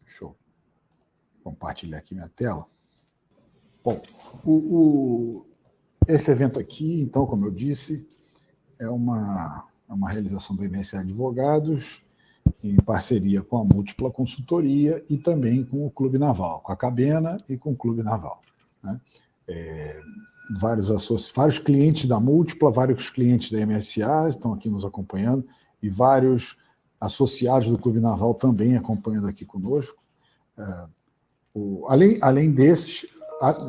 Deixa eu compartilhar aqui minha tela. Bom, esse evento aqui, então, como eu disse, é uma realização do MSA Advogados, em parceria com a Múltipla Consultoria e também com o Clube Naval, com a Cabena e com o Clube Naval. Né? Vários clientes da Múltipla, vários clientes da MSA estão aqui nos acompanhando e vários associados do Clube Naval também acompanhando aqui conosco. Além desses,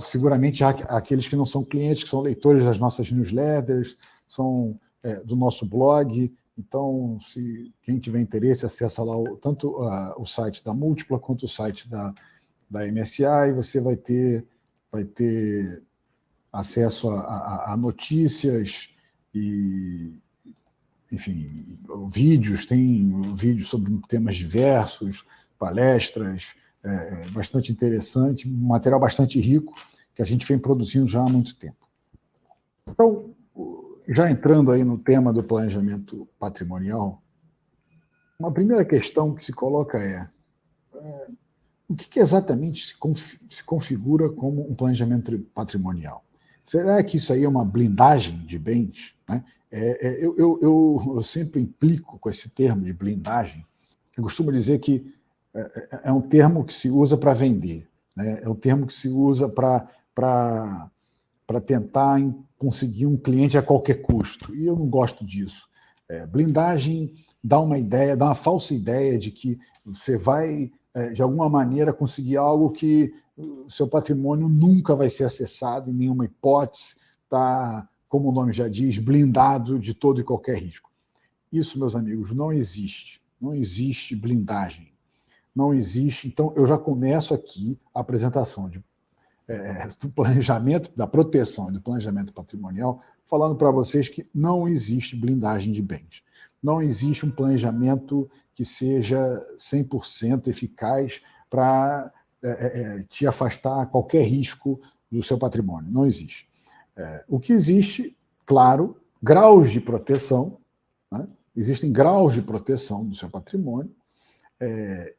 seguramente há aqueles que não são clientes, que são leitores das nossas newsletters, são do nosso blog. Então, se quem tiver interesse, acessa lá tanto o site da Múltipla quanto o site da MSA e você vai ter acesso a notícias e, enfim, vídeos, tem vídeos sobre temas diversos, palestras, bastante interessante, um material bastante rico que a gente vem produzindo já há muito tempo. Então, já entrando aí no tema do planejamento patrimonial, uma primeira questão que se coloca o que exatamente se configura como um planejamento patrimonial? Será que isso aí é uma blindagem de bens? Né? Eu sempre implico com esse termo de blindagem. Eu costumo dizer que é um termo que se usa para vender, né? É um termo que se usa para tentar conseguir um cliente a qualquer custo. E eu não gosto disso. Blindagem dá uma falsa ideia de que você vai, de alguma maneira, conseguir algo que o seu patrimônio nunca vai ser acessado, em nenhuma hipótese, está, como o nome já diz, blindado de todo e qualquer risco. Isso, meus amigos, não existe. Não existe blindagem. Não existe. Então, eu já começo aqui a apresentação do planejamento, da proteção e do planejamento patrimonial, falando para vocês que não existe blindagem de bens. Não existe um planejamento que seja 100% eficaz para te afastar qualquer risco do seu patrimônio. Não existe. O que existe, claro, graus de proteção, né? Existem graus de proteção do seu patrimônio, e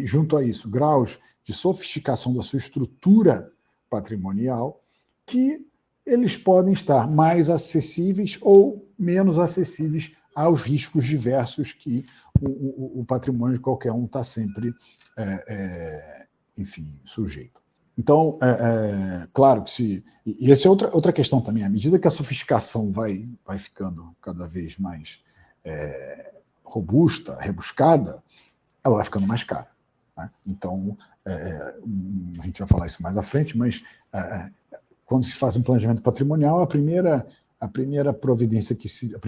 junto a isso, graus de sofisticação da sua estrutura patrimonial, que eles podem estar mais acessíveis ou menos acessíveis aos riscos diversos que o patrimônio de qualquer um está sempre, enfim, sujeito. Então, claro que e essa é outra questão também, à medida que a sofisticação vai ficando cada vez mais robusta, rebuscada, ela vai ficando mais cara. Né? Então, a gente vai falar isso mais à frente, mas quando se faz um planejamento patrimonial, a primeira providência a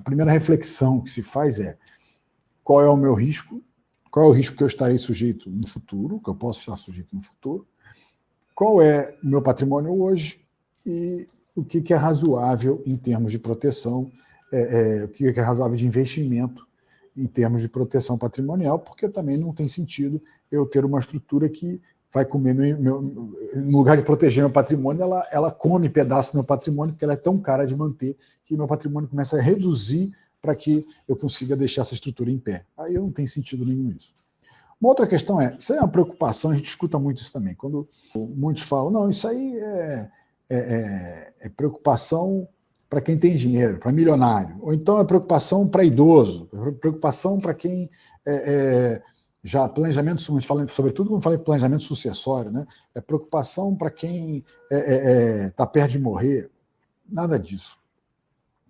primeira reflexão que se faz qual é o meu risco, qual é o risco que eu estarei sujeito no futuro, que eu posso estar sujeito no futuro, qual é o meu patrimônio hoje e o que é razoável em termos de proteção, o que é razoável de investimento em termos de proteção patrimonial, porque também não tem sentido eu ter uma estrutura que vai comer no lugar de proteger meu patrimônio, ela come pedaço do meu patrimônio, porque ela é tão cara de manter que meu patrimônio começa a reduzir para que eu consiga deixar essa estrutura em pé. Aí não tem sentido nenhum isso. Uma outra questão isso é uma preocupação, a gente escuta muito isso também, quando muitos falam, não, isso aí é preocupação para quem tem dinheiro, para milionário, ou então é preocupação para idoso, preocupação para quem já planejamento, sobretudo quando fala em planejamento sucessório, né? É preocupação para quem está perto de morrer. Nada disso.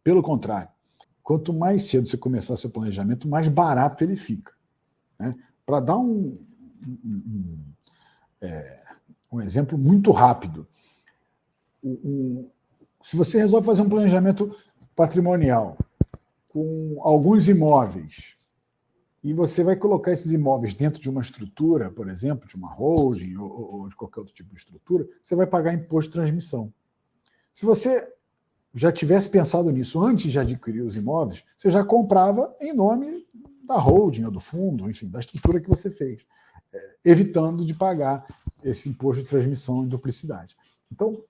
Pelo contrário, quanto mais cedo você começar seu planejamento, mais barato ele fica. Né? Para dar um exemplo muito rápido, se você resolve fazer um planejamento patrimonial com alguns imóveis e você vai colocar esses imóveis dentro de uma estrutura, por exemplo, de uma holding ou de qualquer outro tipo de estrutura, você vai pagar imposto de transmissão. Se você já tivesse pensado nisso antes de adquirir os imóveis, você já comprava em nome da holding ou do fundo, enfim, da estrutura que você fez, evitando de pagar esse imposto de transmissão e duplicidade. Então,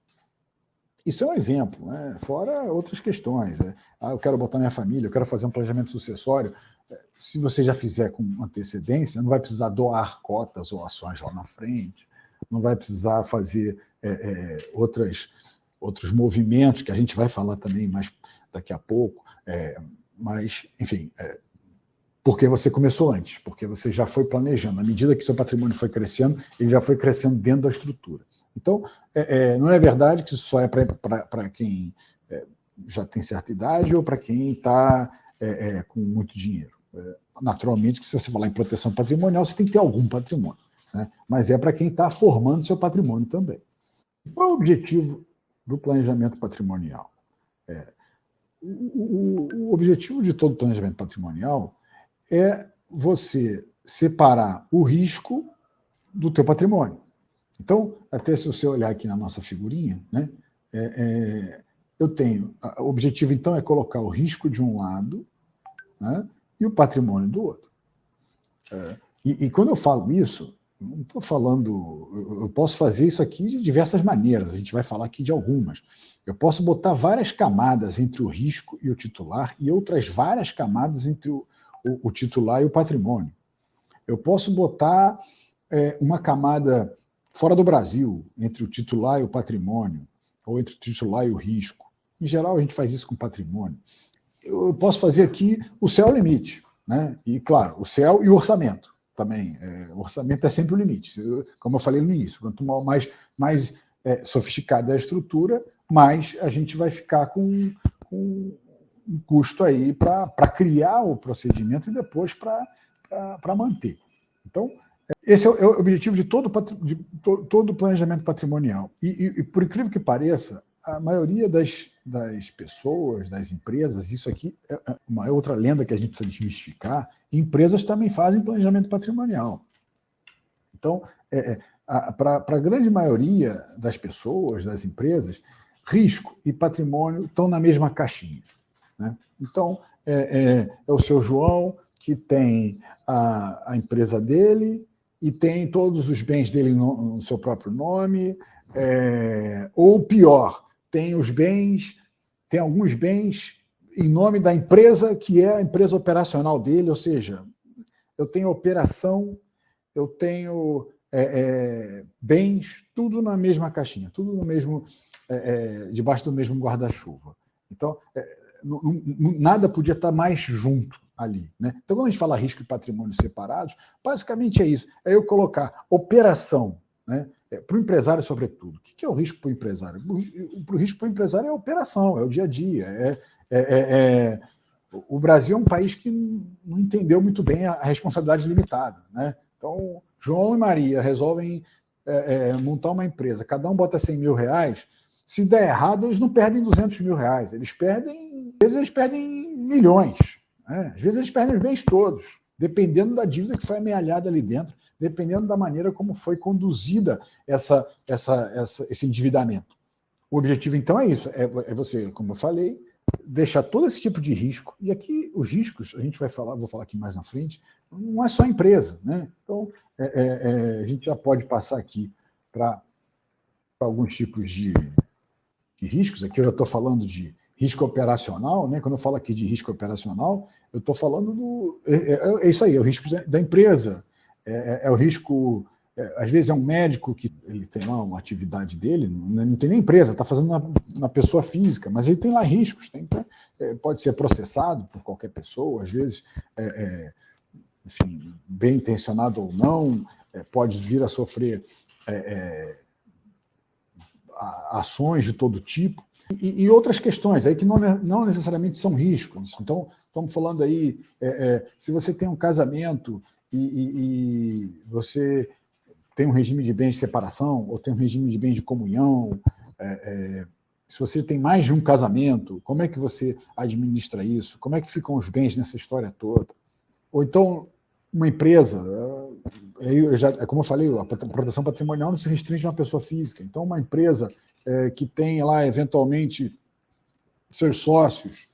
isso é um exemplo, né? Fora outras questões. Eu quero botar minha família, eu quero fazer um planejamento sucessório. se você já fizer com antecedência, não vai precisar doar cotas ou ações lá na frente, não vai precisar fazer outros movimentos, que a gente vai falar também mais daqui a pouco, mas, enfim, porque você começou antes, porque você já foi planejando. À medida que seu patrimônio foi crescendo, ele já foi crescendo dentro da estrutura. Então, não é verdade que isso só é para quem já tem certa idade ou para quem está com muito dinheiro. Naturalmente, que se você falar em proteção patrimonial, você tem que ter algum patrimônio, né? Mas é para quem está formando seu patrimônio também. Qual é o objetivo do planejamento patrimonial? O objetivo de todo planejamento patrimonial é você separar o risco do teu patrimônio. Então, até se você olhar aqui na nossa figurinha, né, eu tenho... O objetivo, então, é colocar o risco de um lado, né, e o patrimônio do outro. E quando eu falo isso, não estou falando... Eu posso fazer isso aqui de diversas maneiras, a gente vai falar aqui de algumas. Eu posso botar várias camadas entre o risco e o titular e outras várias camadas entre o titular e o patrimônio. Eu posso botar uma camada fora do Brasil, entre o titular e o patrimônio, ou entre o titular e o risco. Em geral, a gente faz isso com patrimônio. Eu posso fazer aqui o céu é o limite, né? E, claro, o céu e o orçamento também. O orçamento é sempre o limite. Como eu falei no início, quanto mais sofisticada é a estrutura, mais a gente vai ficar com um custo aí para criar o procedimento e depois para manter. Então, esse é o objetivo de todo o planejamento patrimonial. E, por incrível que pareça, a maioria das pessoas, das empresas, isso aqui é uma outra lenda que a gente precisa desmistificar, empresas também fazem planejamento patrimonial. Então, para a grande maioria das pessoas, das empresas, risco e patrimônio estão na mesma caixinha, né? Então, é o seu João que tem a empresa dele e tem todos os bens dele no seu próprio nome, ou pior, tem alguns bens em nome da empresa que é a empresa operacional dele, ou seja, eu tenho operação, eu tenho bens, tudo na mesma caixinha, tudo no mesmo, debaixo do mesmo guarda-chuva. Então, nada podia estar mais junto ali, né? Então, quando a gente fala risco e patrimônio separados, basicamente é isso, é eu colocar operação, né, para o empresário, sobretudo. O que é o risco para o empresário? O risco para o empresário é a operação, é o dia a dia. O Brasil é um país que não entendeu muito bem a responsabilidade limitada, né? Então, João e Maria resolvem montar uma empresa, cada um bota 100 mil reais, se der errado, eles não perdem 200 mil reais, às vezes eles perdem milhões, né? Às vezes eles perdem os bens todos, dependendo da dívida que foi amealhada ali dentro, dependendo da maneira como foi conduzida esse endividamento. O objetivo, então, é isso, é você, como eu falei, deixar todo esse tipo de risco, e aqui os riscos, a gente vou falar aqui mais na frente, não é só a empresa, né? Então, a gente já pode passar aqui para alguns tipos de riscos. Aqui eu já estou falando de risco operacional, né? Quando eu falo aqui de risco operacional, eu estou falando do... É isso aí, é o risco da empresa, é o risco... às vezes é um médico que ele tem lá uma atividade dele, não tem nem empresa, está fazendo na pessoa física, mas ele tem lá riscos, pode ser processado por qualquer pessoa, às vezes, enfim, bem intencionado ou não, pode vir a sofrer ações de todo tipo, e outras questões aí que não necessariamente são riscos. Então, estamos falando aí, se você tem um casamento e você tem um regime de bens de separação, ou tem um regime de bens de comunhão, se você tem mais de um casamento, como é que você administra isso? Como é que ficam os bens nessa história toda? Ou então, uma empresa, como eu falei, a proteção patrimonial não se restringe a uma pessoa física. Então, uma empresa que tem lá, eventualmente, seus sócios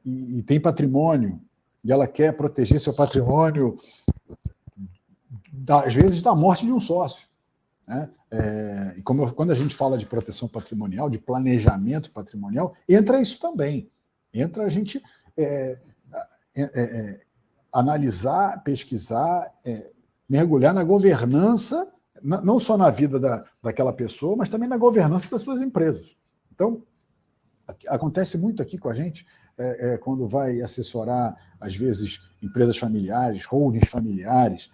e tem patrimônio, e ela quer proteger seu patrimônio, às vezes, da morte de um sócio, né? E quando a gente fala de proteção patrimonial, de planejamento patrimonial, entra isso também. Entra a gente analisar, pesquisar, mergulhar na governança, não só na vida daquela pessoa, mas também na governança das suas empresas. Então, acontece muito aqui com a gente, quando vai assessorar, às vezes, empresas familiares, holdings familiares,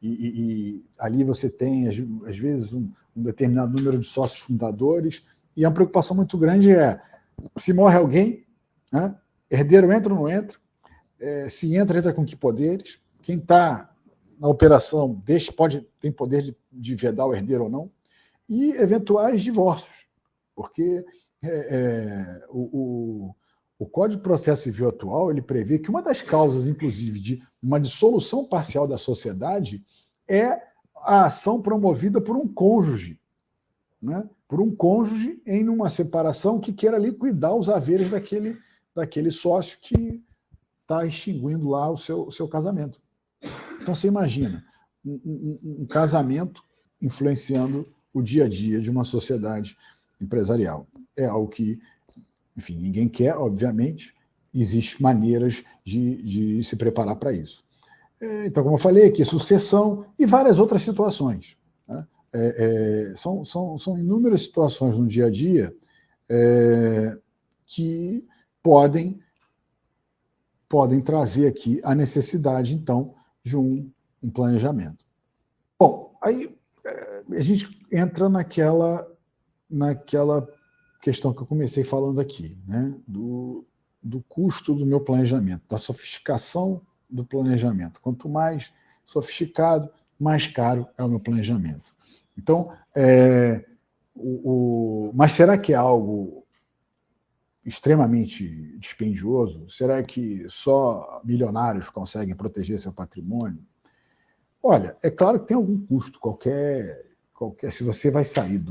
e ali você tem, às vezes, um determinado número de sócios fundadores, e a preocupação muito grande é, se morre alguém, né, herdeiro entra ou não entra, se entra com que poderes, quem está na operação tem poder de vedar o herdeiro ou não, e eventuais divórcios, porque o Código de Processo Civil atual ele prevê que uma das causas, inclusive, de uma dissolução parcial da sociedade é a ação promovida por um cônjuge, né? Por um cônjuge em uma separação que queira liquidar os haveres daquele sócio que está extinguindo lá o seu casamento. Então, você imagina um casamento influenciando o dia a dia de uma sociedade empresarial. É algo que, enfim, ninguém quer, obviamente, existem maneiras de se preparar para isso. Então, como eu falei aqui, sucessão e várias outras situações, né? São inúmeras situações no dia a dia que podem trazer aqui a necessidade, então, de um planejamento. Bom, aí a gente entra naquela questão que eu comecei falando aqui, né? Do custo do meu planejamento, da sofisticação do planejamento. Quanto mais sofisticado, mais caro é o meu planejamento. Então, mas será que é algo extremamente dispendioso? Será que só milionários conseguem proteger seu patrimônio? Olha, é claro que tem algum custo, qualquer se você vai sair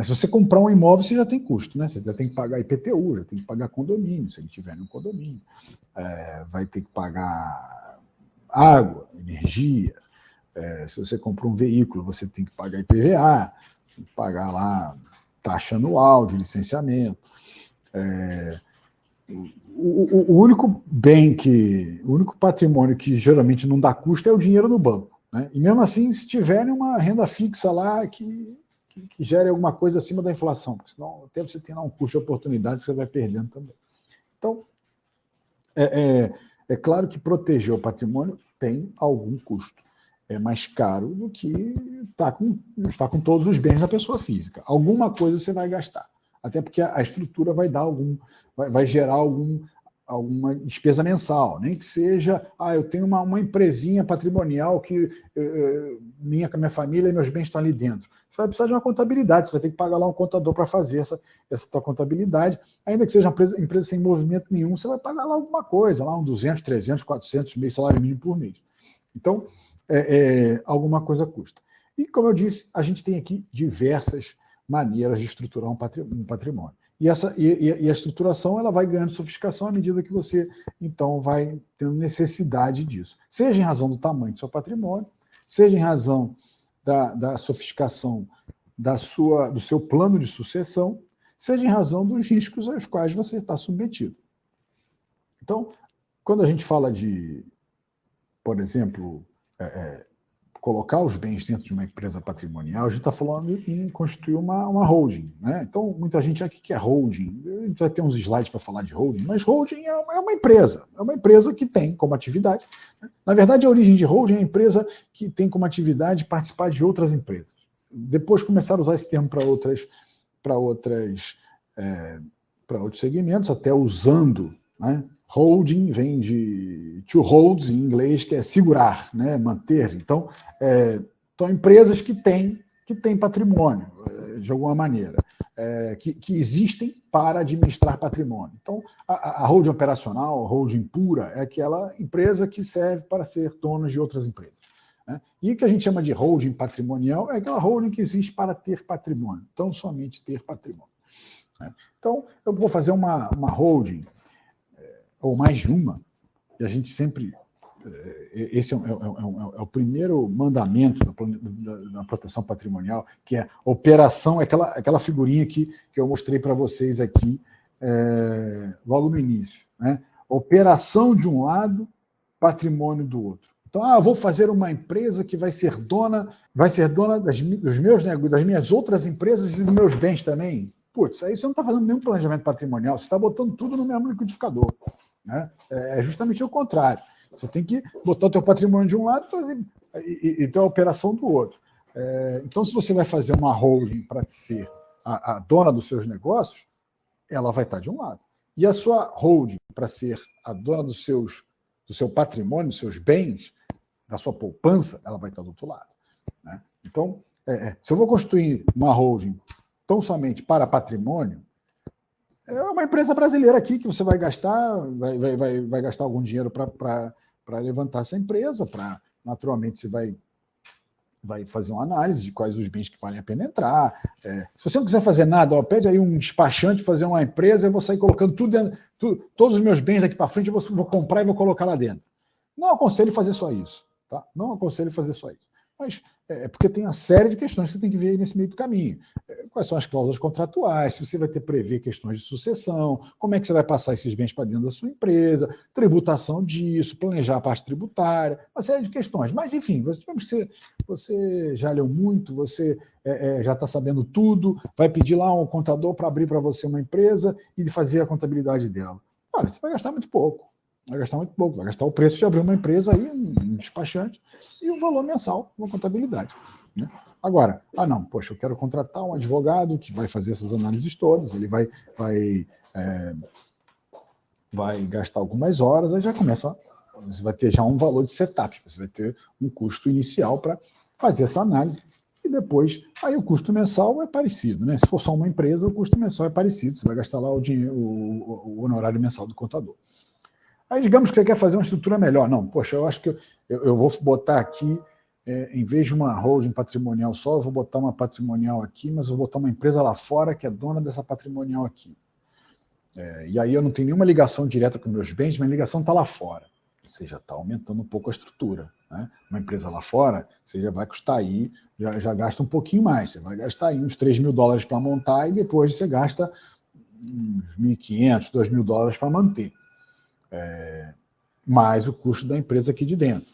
se você comprar um imóvel, você já tem custo, né? Você já tem que pagar IPTU, já tem que pagar condomínio, se ele tiver no condomínio. Vai ter que pagar água, energia. Se você compra um veículo, você tem que pagar IPVA, tem que pagar lá taxa anual de licenciamento. O único o único patrimônio que geralmente não dá custo é o dinheiro no banco, né? E mesmo assim, se tiverem uma renda fixa lá que gere alguma coisa acima da inflação, porque senão até você tem lá um custo de oportunidade que você vai perdendo também. Então, é claro que proteger o patrimônio tem algum custo. É mais caro do que estar com todos os bens da pessoa física. Alguma coisa você vai gastar. Até porque a estrutura vai gerar alguma despesa mensal, nem que seja, eu tenho uma empresinha patrimonial que minha família e meus bens estão ali dentro. Você vai precisar de uma contabilidade, você vai ter que pagar lá um contador para fazer essa tua contabilidade. Ainda que seja uma empresa sem movimento nenhum, você vai pagar lá alguma coisa, lá 200, 300, 400, meio salário mínimo por mês. Então, alguma coisa custa. E, como eu disse, a gente tem aqui diversas maneiras de estruturar um patrimônio. E a estruturação ela vai ganhando sofisticação à medida que você, então, vai tendo necessidade disso. Seja em razão do tamanho do seu patrimônio, seja em razão da sofisticação do seu plano de sucessão, seja em razão dos riscos aos quais você está submetido. Então, quando a gente fala de, por exemplo, colocar os bens dentro de uma empresa patrimonial, a gente está falando em constituir uma holding, né? Então, muita gente acha que é holding. A gente vai ter uns slides para falar de holding, mas holding é uma empresa que tem como atividade. Na verdade, a origem de holding é a empresa que tem como atividade participar de outras empresas. Depois começaram a usar esse termo para outros segmentos, até usando, né? Holding vem de to hold, em inglês, que é segurar, né? Manter. Então, são empresas que têm patrimônio, de alguma maneira, que existem para administrar patrimônio. Então, a holding operacional, a holding pura, é aquela empresa que serve para ser dona de outras empresas, né? E o que a gente chama de holding patrimonial é aquela holding que existe para ter patrimônio, então somente ter patrimônio, né? Então, eu vou fazer uma holding, ou mais de uma, e a gente sempre... Esse é o primeiro mandamento da proteção patrimonial, que é operação, aquela figurinha que eu mostrei para vocês aqui logo no início, né? operação de um lado, patrimônio do outro. Então, eu vou fazer uma empresa que vai ser dona dos meus negócios, das minhas outras empresas e dos meus bens também. Putz, aí você não está fazendo nenhum planejamento patrimonial, você está botando tudo no mesmo liquidificador. Né? É justamente o contrário. Você tem que botar o teu patrimônio de um lado e ter a operação do outro. Então, se você vai fazer uma holding para ser a dona dos seus negócios, ela vai estar de um lado. E a sua holding para ser a dona do seu patrimônio, dos seus bens, da sua poupança, ela vai estar do outro lado. Né? Então, se eu vou construir uma holding tão somente para patrimônio, é uma empresa brasileira aqui que você vai gastar, vai gastar algum dinheiro para levantar essa empresa, naturalmente você vai fazer uma análise de quais os bens que valem a pena entrar. Se você não quiser fazer nada, pede aí um despachante fazer uma empresa, eu vou sair colocando tudo dentro, todos os meus bens daqui para frente, eu vou comprar e vou colocar lá dentro. Não aconselho fazer só isso. Tá? Não aconselho fazer só isso. Mas porque tem uma série de questões que você tem que ver aí nesse meio do caminho. Quais são as cláusulas contratuais, se você vai ter prever questões de sucessão, como é que você vai passar esses bens para dentro da sua empresa, tributação disso, planejar a parte tributária, uma série de questões. Mas, enfim, você já leu muito, você já está sabendo tudo, vai pedir lá um contador para abrir para você uma empresa e fazer a contabilidade dela. Olha, você vai gastar muito pouco. Vai gastar muito pouco, vai gastar o preço de abrir uma empresa aí, um despachante, e o valor mensal, uma contabilidade. Né? Agora, não, poxa, eu quero contratar um advogado que vai fazer essas análises todas, ele vai gastar algumas horas, aí já começa, você vai ter já um valor de setup, você vai ter um custo inicial para fazer essa análise, e depois, aí o custo mensal é parecido, né? Se for só uma empresa, o custo mensal é parecido, você vai gastar lá o honorário mensal do contador. Aí digamos que você quer fazer uma estrutura melhor. Não, poxa, eu acho que eu vou botar aqui, em vez de uma holding patrimonial só, eu vou botar uma patrimonial aqui, mas eu vou botar uma empresa lá fora que é dona dessa patrimonial aqui. E aí eu não tenho nenhuma ligação direta com meus bens, minha ligação está lá fora. Você já está aumentando um pouco a estrutura. Né? Uma empresa lá fora, você já vai custar aí, já gasta um pouquinho mais. Você vai gastar aí uns $3.000 para montar e depois você gasta uns $1.500, $2.000 para manter. Mais o custo da empresa aqui de dentro.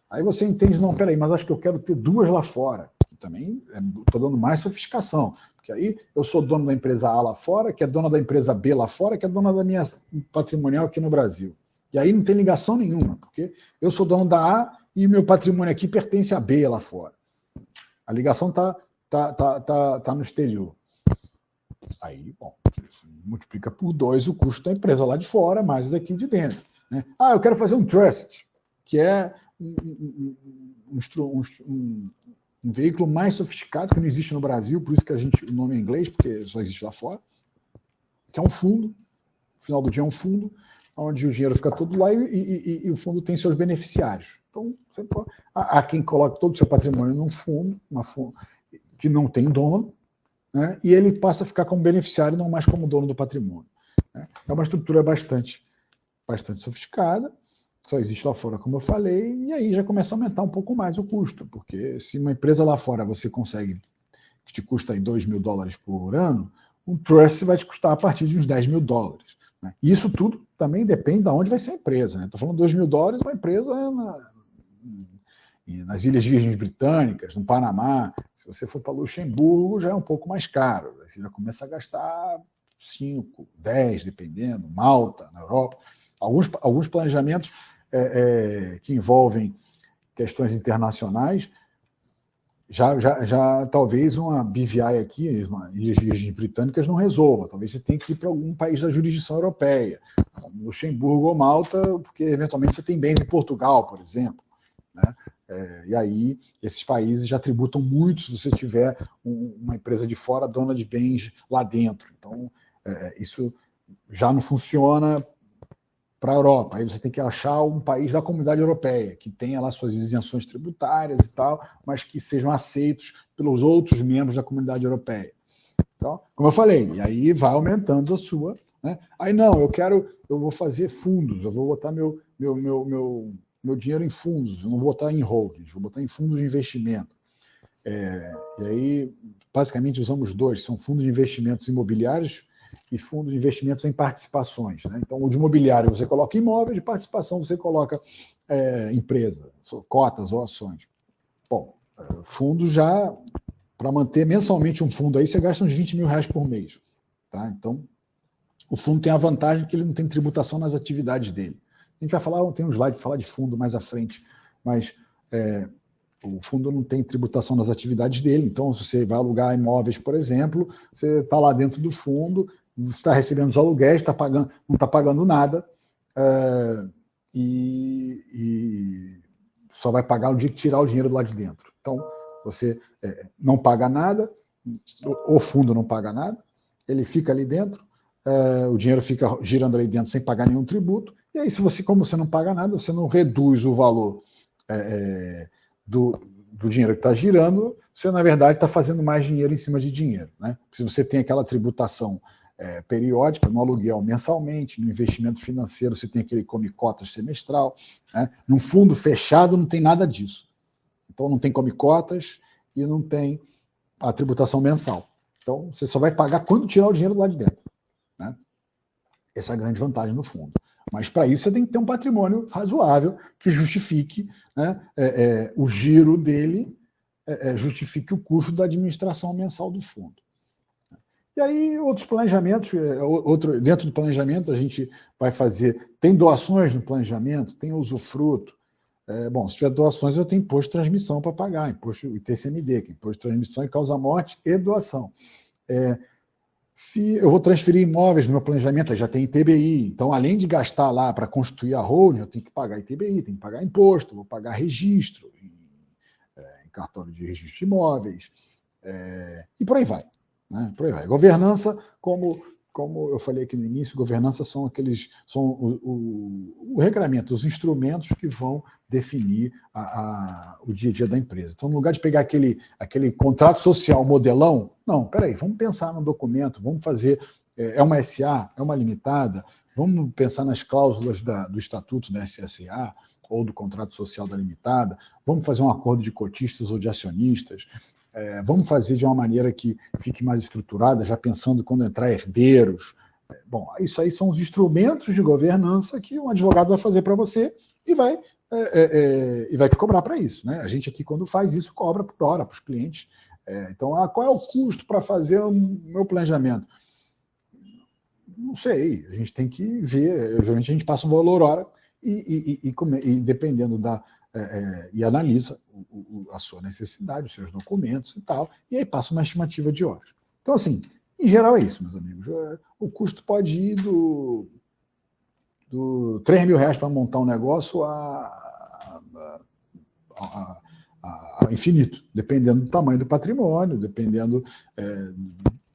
Aí você entende, não, peraí, mas acho que eu quero ter duas lá fora. E também estou dando mais sofisticação, porque aí eu sou dono da empresa A lá fora, que é dona da empresa B lá fora, que é dona da minha patrimonial aqui no Brasil. E aí não tem ligação nenhuma, porque eu sou dono da A e meu patrimônio aqui pertence a B lá fora. A ligação tá no exterior. Aí, bom, multiplica por 2 o custo da empresa lá de fora, mais o daqui de dentro. Né? Eu quero fazer um trust, que é um veículo mais sofisticado, que não existe no Brasil, por isso que o nome é inglês, porque só existe lá fora, que é um fundo, no final do dia é um fundo, onde o dinheiro fica todo lá e o fundo tem seus beneficiários. Então, há quem coloque todo o seu patrimônio num fundo, que não tem dono, né, e ele passa a ficar como beneficiário, não mais como dono do patrimônio. Né? É uma estrutura bastante sofisticada, só existe lá fora, como eu falei, e aí já começa a aumentar um pouco mais o custo, porque se uma empresa lá fora você consegue, que te custa aí $2.000 por ano, um trust vai te custar a partir de uns $10.000. Né? E isso tudo também depende de onde vai ser a empresa. Estou falando $2.000, uma empresa nas Ilhas Virgens Britânicas, no Panamá. Se você for para Luxemburgo, já é um pouco mais caro. Você já começa a gastar 5, 10, dependendo, Malta, na Europa. Alguns planejamentos que envolvem questões internacionais, já talvez uma BVI aqui, Ilhas Virgens Britânicas, não resolva. Talvez você tenha que ir para algum país da jurisdição europeia, como Luxemburgo ou Malta, porque eventualmente você tem bens em Portugal, por exemplo. Né? E aí esses países já tributam muito se você tiver uma empresa de fora dona de bens lá dentro. Então, isso já não funciona para a Europa. Aí você tem que achar um país da comunidade europeia que tenha lá suas isenções tributárias e tal, mas que sejam aceitos pelos outros membros da comunidade europeia. Então, como eu falei, e aí vai aumentando a sua. Né? Aí não, eu vou fazer fundos, eu vou botar meu dinheiro em fundos, eu não vou botar em holdings, vou botar em fundos de investimento. E aí, basicamente, usamos dois, são fundos de investimentos imobiliários e fundos de investimentos em participações, né? Então, o de imobiliário você coloca imóvel, de participação você coloca empresa, cotas ou ações. Bom, fundo já, para manter mensalmente um fundo aí, você gasta uns 20 mil reais por mês. Tá? Então, o fundo tem a vantagem que ele não tem tributação nas atividades dele. A gente vai falar, tem um slide para falar de fundo mais à frente, mas o fundo não tem tributação nas atividades dele, então se você vai alugar imóveis, por exemplo, você está lá dentro do fundo, você está recebendo os aluguéis, não está pagando nada, e só vai pagar o dia que tirar o dinheiro lá de dentro. Então, você não paga nada, o fundo não paga nada, ele fica ali dentro, o dinheiro fica girando ali dentro sem pagar nenhum tributo, e aí, como você não paga nada, você não reduz o valor do dinheiro que está girando, você, na verdade, está fazendo mais dinheiro em cima de dinheiro, né? Se você tem aquela tributação periódica, no aluguel mensalmente, no investimento financeiro você tem aquele come-cotas semestral, né? Num fundo fechado não tem nada disso. Então não tem come-cotas e não tem a tributação mensal. Então você só vai pagar quando tirar o dinheiro lá de dentro, né? Essa é a grande vantagem no fundo. Mas para isso você tem que ter um patrimônio razoável que justifique, né, o giro dele, justifique o custo da administração mensal do fundo. E aí, outros planejamentos, dentro do planejamento, a gente vai fazer. Tem doações no planejamento, tem usufruto. Bom, se tiver doações, eu tenho imposto de transmissão para pagar, imposto ITCMD, que é imposto de transmissão e causa-morte e doação. Se eu vou transferir imóveis no meu planejamento, já tem ITBI. Então, além de gastar lá para constituir a holding, eu tenho que pagar ITBI, tenho que pagar imposto, vou pagar registro em cartório de registro de imóveis, e por aí vai. Né? Por aí vai. Governança, como eu falei aqui no início, governança são o regramento, os instrumentos que vão definir o dia a dia da empresa. Então, no lugar de pegar aquele contrato social modelão, não, peraí, vamos pensar no documento, vamos fazer, uma SA, é uma limitada, vamos pensar nas cláusulas do estatuto da SSA ou do contrato social da limitada, vamos fazer um acordo de cotistas ou de acionistas, vamos fazer de uma maneira que fique mais estruturada, já pensando quando entrar herdeiros. Bom, isso aí são os instrumentos de governança que um advogado vai fazer para você e vai te cobrar para isso. Né? A gente aqui, quando faz isso, cobra por hora para os clientes. Então, qual é o custo para fazer o meu planejamento? Não sei, a gente tem que ver. Geralmente a gente passa um valor hora e dependendo e analisa a sua necessidade, os seus documentos e tal, e aí passa uma estimativa de horas. Então, assim, em geral é isso, meus amigos. O custo pode ir do 3 mil reais para montar um negócio a infinito, dependendo do tamanho do patrimônio, dependendo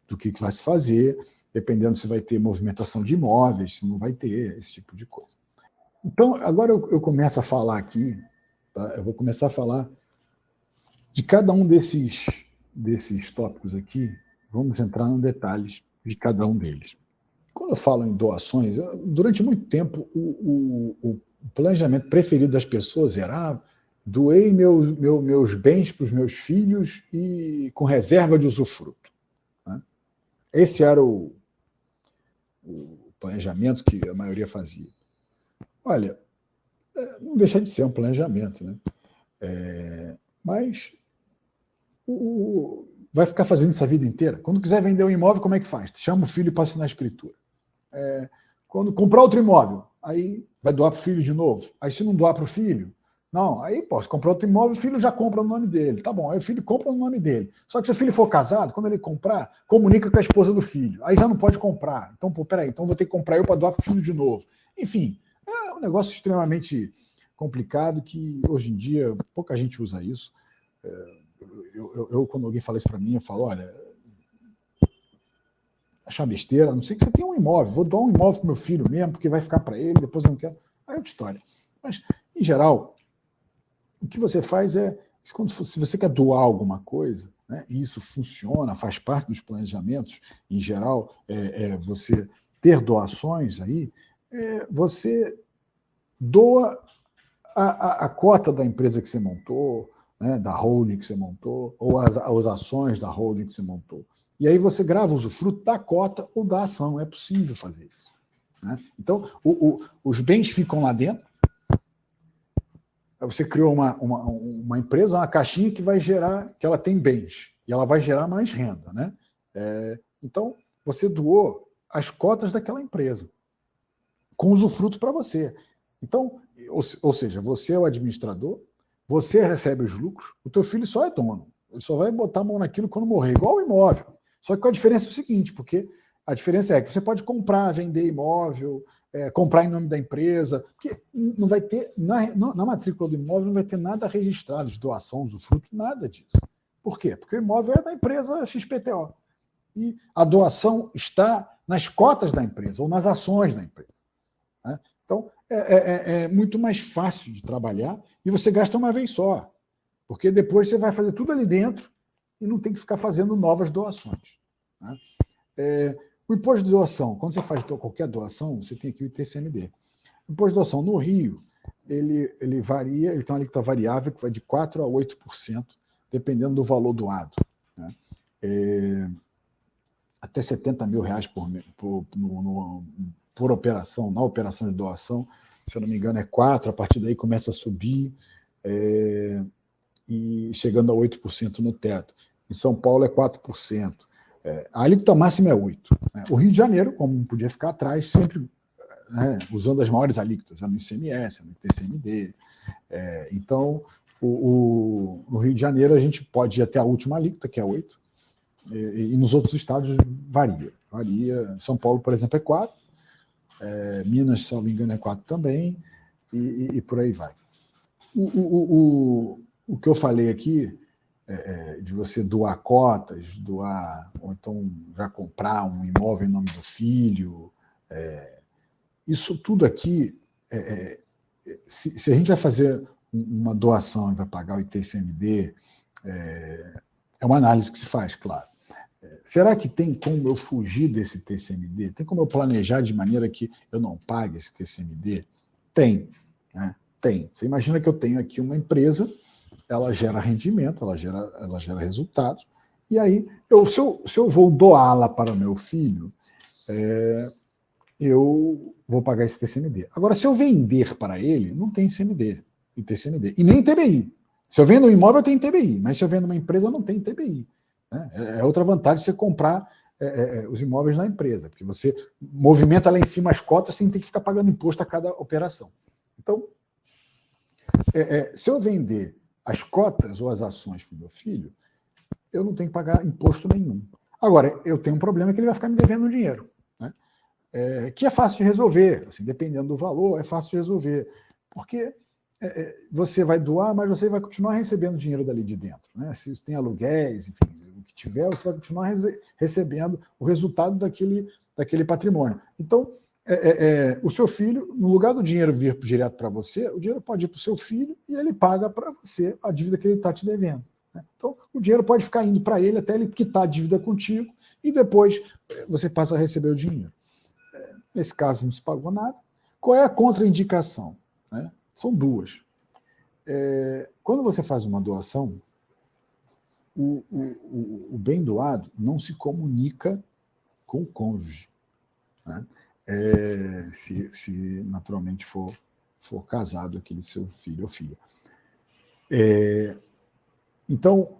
do que vai se fazer, dependendo se vai ter movimentação de imóveis, se não vai ter, esse tipo de coisa. Então, agora eu começo a falar aqui, tá? Eu vou começar a falar de cada um desses tópicos aqui, vamos entrar nos detalhes de cada um deles. Quando eu falo em doações, durante muito tempo, o planejamento preferido das pessoas era doei meus bens para os meus filhos e com reserva de usufruto. Né? Esse era o planejamento que a maioria fazia. Olha, não deixa de ser um planejamento, né? Mas vai ficar fazendo isso a vida inteira. Quando quiser vender um imóvel, como é que faz? Chama o filho para assinar a escritura. Quando comprar outro imóvel, aí vai doar para o filho de novo. Aí se não doar para o filho, não, aí posso comprar outro imóvel, o filho já compra no nome dele. Tá bom, aí o filho compra no nome dele. Só que se o filho for casado, quando ele comprar, comunica com a esposa do filho. Aí já não pode comprar. Então, peraí, então vou ter que comprar eu para doar para o filho de novo. Enfim, é um negócio extremamente complicado que hoje em dia pouca gente usa isso. Quando alguém fala isso para mim, eu falo, olha, achar besteira, a não ser que você tenha um imóvel, vou doar um imóvel para o meu filho mesmo, porque vai ficar para ele, depois eu não quero. Aí é outra história. Mas, em geral, o que você faz se você quer doar alguma coisa, né, e isso funciona, faz parte dos planejamentos, em geral, você ter doações aí, você doa a cota da empresa que você montou, né, da holding que você montou, ou as ações da holding que você montou. E aí você grava o usufruto da cota ou da ação. É possível fazer isso. Né? Então, os bens ficam lá dentro. Você criou uma empresa, uma caixinha que vai gerar, que ela tem bens, e ela vai gerar mais renda. Né? Então, você doou as cotas daquela empresa, com usufruto para você. Então, ou seja, você é o administrador, você recebe os lucros, o teu filho só é dono. Ele só vai botar a mão naquilo quando morrer, igual o imóvel. Só que a diferença é o seguinte, porque a diferença é que você pode comprar, vender imóvel, comprar em nome da empresa, porque não vai ter, na matrícula do imóvel não vai ter nada registrado de doação, usufruto, nada disso. Por quê? Porque o imóvel é da empresa XPTO. E a doação está nas cotas da empresa ou nas ações da empresa. Né? Então, é muito mais fácil de trabalhar e você gasta uma vez só, porque depois você vai fazer tudo ali dentro e não tem que ficar fazendo novas doações. Né? O imposto de doação, quando você faz qualquer doação, você tem aqui o ITCMD. O imposto de doação no Rio, ele varia, ele tem uma alíquota variável que vai de 4% a 8%, dependendo do valor doado. Né? Até R$70 mil por operação, na operação de doação, se eu não me engano, é 4%, a partir daí começa a subir, e chegando a 8% no teto. Em São Paulo é 4%. A alíquota máxima é 8%. Né? O Rio de Janeiro, como não podia ficar atrás, sempre usando as maiores alíquotas, no ICMS, no ITCMD. Então, no Rio de Janeiro, a gente pode ir até a última alíquota, que é 8%, e nos outros estados varia. São Paulo, por exemplo, é 4%, Minas, se não me engano, é 4% também, e por aí vai. O que eu falei aqui, de você doar cotas, ou então já comprar um imóvel em nome do filho, isso tudo aqui, se a gente vai fazer uma doação e vai pagar o ITCMD, é uma análise que se faz, claro. Será que tem como eu fugir desse TCMD? Tem como eu planejar de maneira que eu não pague esse TCMD? Tem. Né? Tem. Você imagina que eu tenho aqui uma empresa, ela gera rendimento, ela gera resultados, e aí, se eu vou doá-la para o meu filho, eu vou pagar esse TCMD. Agora, se eu vender para ele, não tem ITCMD, e nem TBI. Se eu vendo um imóvel, tem TBI, mas se eu vendo uma empresa, não tem TBI. É outra vantagem você comprar os imóveis na empresa, porque você movimenta lá em cima as cotas sem ter que ficar pagando imposto a cada operação. Então, se eu vender as cotas ou as ações para o meu filho, eu não tenho que pagar imposto nenhum. Agora, eu tenho um problema que ele vai ficar me devendo dinheiro, né? Que é fácil de resolver, assim, dependendo do valor, é fácil de resolver, porque você vai doar, mas você vai continuar recebendo dinheiro dali de dentro. Né? Se tem aluguéis, enfim, o que tiver, você vai continuar recebendo o resultado daquele patrimônio. Então, o seu filho, no lugar do dinheiro vir direto para você, o dinheiro pode ir para o seu filho e ele paga para você a dívida que ele está te devendo. Né? Então, o dinheiro pode ficar indo para ele até ele quitar a dívida contigo e depois você passa a receber o dinheiro. Nesse caso, não se pagou nada. Qual é a contraindicação? Né? São duas. Quando você faz uma doação, o bem doado não se comunica com o cônjuge. Né? Se naturalmente for casado aquele seu filho ou filha. Então,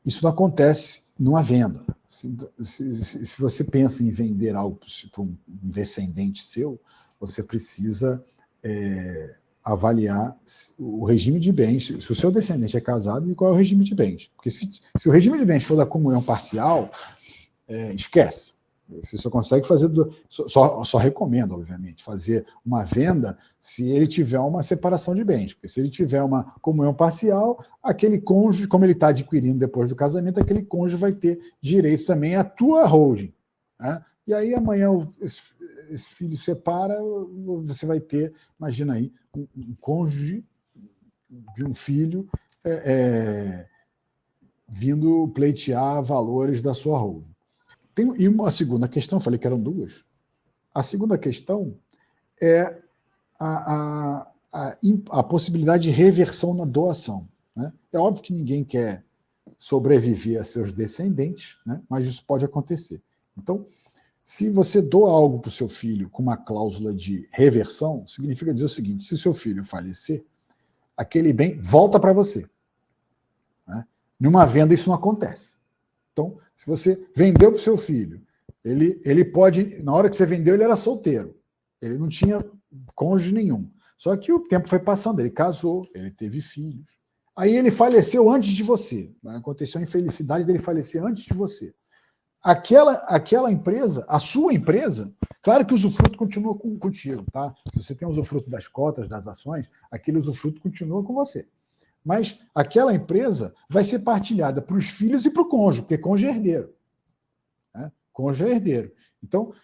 isso não acontece numa venda. Se você pensa em vender algo para um descendente seu, você precisa avaliar o regime de bens, se o seu descendente é casado, e qual é o regime de bens. Porque se o regime de bens for da comunhão parcial, esquece. Você só consegue fazer, só recomendo, obviamente, fazer uma venda se ele tiver uma separação de bens. Porque se ele tiver uma comunhão parcial, aquele cônjuge, como ele está adquirindo depois do casamento, aquele cônjuge vai ter direito também à tua holding. Né? E aí amanhã esse filho separa, você vai ter, imagina aí, um cônjuge de um filho vindo pleitear valores da sua holding. E uma segunda questão, falei que eram duas. A segunda questão é a possibilidade de reversão na doação. Né? É óbvio que ninguém quer sobreviver a seus descendentes, né? Mas isso pode acontecer. Então, se você doa algo para o seu filho com uma cláusula de reversão, significa dizer o seguinte: se seu filho falecer, aquele bem volta para você. Né? Numa venda isso não acontece. Então, se você vendeu para o seu filho, ele pode, na hora que você vendeu, ele era solteiro. Ele não tinha cônjuge nenhum. Só que o tempo foi passando, ele casou, ele teve filhos. Aí ele faleceu antes de você. Aconteceu a infelicidade dele falecer antes de você. Aquela empresa, a sua empresa, claro que o usufruto continua contigo, tá? Se você tem o usufruto das cotas, das ações, aquele usufruto continua com você. Mas aquela empresa vai ser partilhada para os filhos e para o cônjuge, porque cônjuge é herdeiro. Né? Cônjuge é herdeiro. Então,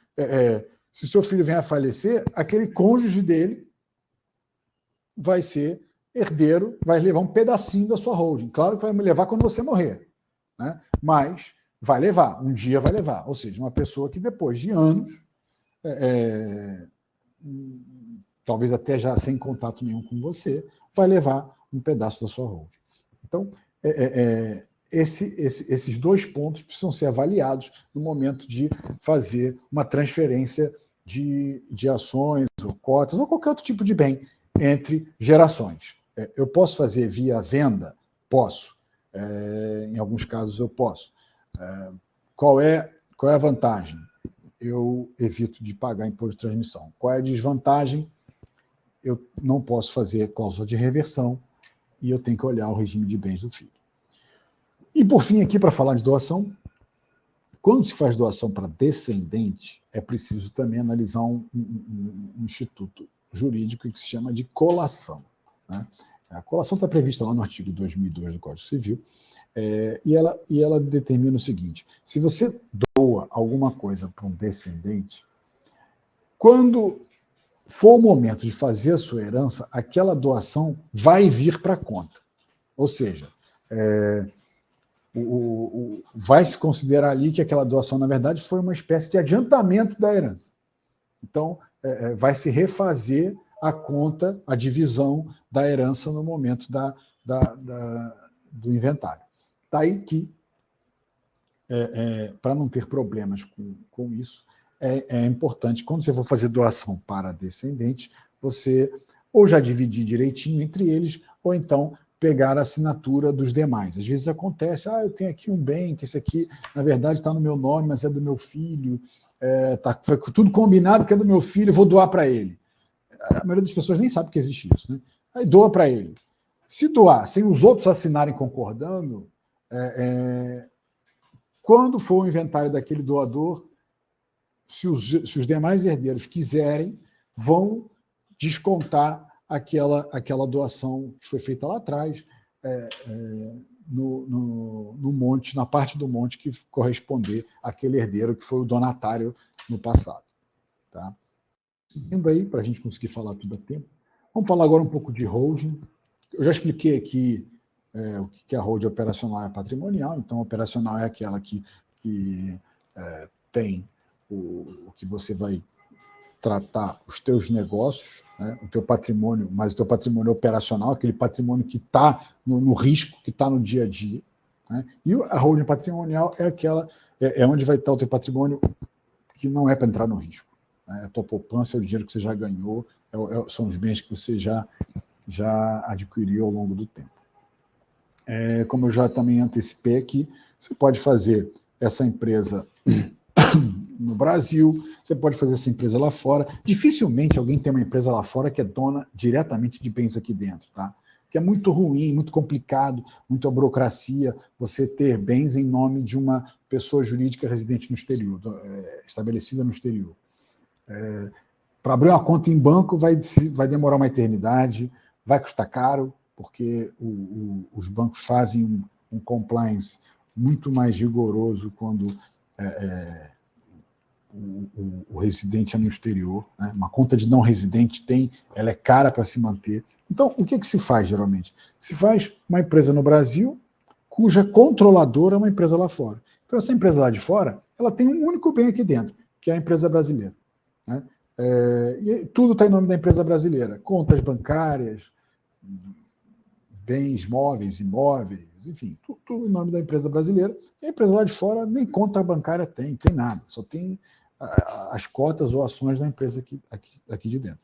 se o seu filho vem a falecer, aquele cônjuge dele vai ser herdeiro, vai levar um pedacinho da sua holding. Claro que vai me levar quando você morrer, né? Mas vai levar, um dia vai levar. Ou seja, uma pessoa que depois de anos, talvez até já sem contato nenhum com você, vai levar um pedaço da sua holding. Então, esses dois pontos precisam ser avaliados no momento de fazer uma transferência de ações ou cotas ou qualquer outro tipo de bem entre gerações. Eu posso fazer via venda? Posso. Em alguns casos eu posso. Qual é a vantagem? Eu evito de pagar imposto de transmissão. Qual é a desvantagem? Eu não posso fazer cláusula de reversão e eu tenho que olhar o regime de bens do filho. E, por fim, aqui, para falar de doação, quando se faz doação para descendente, é preciso também analisar um instituto jurídico que se chama de colação. Né? A colação está prevista lá no artigo 2002 do Código Civil, e ela determina o seguinte: se você doa alguma coisa para um descendente, quando for o momento de fazer a sua herança, aquela doação vai vir para a conta. Ou seja, vai se considerar ali que aquela doação, na verdade, foi uma espécie de adiantamento da herança. Então, vai se refazer a conta, a divisão da herança no momento do inventário. Daí que, para não ter problemas com isso, é importante, quando você for fazer doação para descendente, você ou já dividir direitinho entre eles, ou então pegar a assinatura dos demais. Às vezes acontece, eu tenho aqui um bem, que esse aqui, na verdade, está no meu nome, mas é do meu filho, foi tudo combinado que é do meu filho, vou doar para ele. A maioria das pessoas nem sabe que existe isso, né? Aí doa para ele. Se doar sem os outros assinarem concordando, quando for o inventário daquele doador, se os demais herdeiros quiserem, vão descontar aquela doação que foi feita lá atrás, no monte, na parte do monte que corresponder àquele herdeiro que foi o donatário no passado. Tá? Seguindo aí, para a gente conseguir falar tudo a tempo, vamos falar agora um pouco de holding. Eu já expliquei aqui o que é a holding operacional e patrimonial. Então, operacional é aquela que tem o que você vai tratar os teus negócios, né, o teu patrimônio, mas o teu patrimônio operacional, aquele patrimônio que está no risco, que está no dia a dia. Né, e a holding patrimonial é onde vai estar o teu patrimônio que não é para entrar no risco. Né, a tua poupança é o dinheiro que você já ganhou, são os bens que você já adquiriu ao longo do tempo. Como eu já também antecipei aqui, você pode fazer essa empresa no Brasil, você pode fazer essa empresa lá fora. Dificilmente alguém tem uma empresa lá fora que é dona diretamente de bens aqui dentro, tá? Que é muito ruim, muito complicado, muita burocracia você ter bens em nome de uma pessoa jurídica residente no exterior, estabelecida no exterior. Para abrir uma conta em banco vai demorar uma eternidade, vai custar caro, porque os bancos fazem um compliance muito mais rigoroso quando o residente é no exterior. Né? Uma conta de não residente ela é cara para se manter. Então, o que se faz geralmente? Se faz uma empresa no Brasil, cuja controladora é uma empresa lá fora. Então, essa empresa lá de fora, ela tem um único bem aqui dentro, que é a empresa brasileira. Né? E tudo está em nome da empresa brasileira. Contas bancárias, bens móveis, imóveis, dívidas, enfim, tudo em nome da empresa brasileira. E a empresa lá de fora nem conta bancária tem nada, só tem as cotas ou ações da empresa aqui de dentro.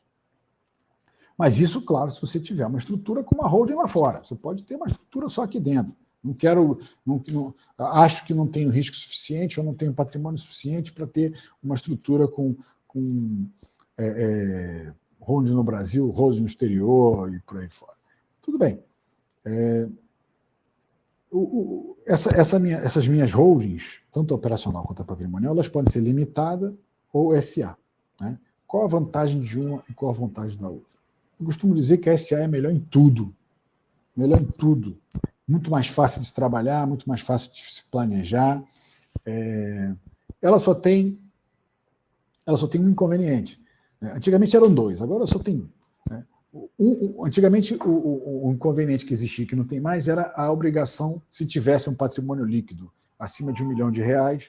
Mas isso, claro, se você tiver uma estrutura com uma holding lá fora. Você pode ter uma estrutura só aqui dentro. Acho que não tenho risco suficiente ou não tenho patrimônio suficiente para ter uma estrutura com holding no Brasil, holding no exterior e por aí fora. Tudo bem. Essas minhas holdings, tanto a operacional quanto a patrimonial, elas podem ser limitadas ou SA. Né? Qual a vantagem de uma e qual a vantagem da outra? Eu costumo dizer que a SA é melhor em tudo. Melhor em tudo. Muito mais fácil de se trabalhar, muito mais fácil de se planejar. Ela só tem um inconveniente. Antigamente eram dois, agora só tem um. Antigamente, o inconveniente que existia, que não tem mais, era a obrigação, se tivesse um patrimônio líquido acima de R$1 milhão,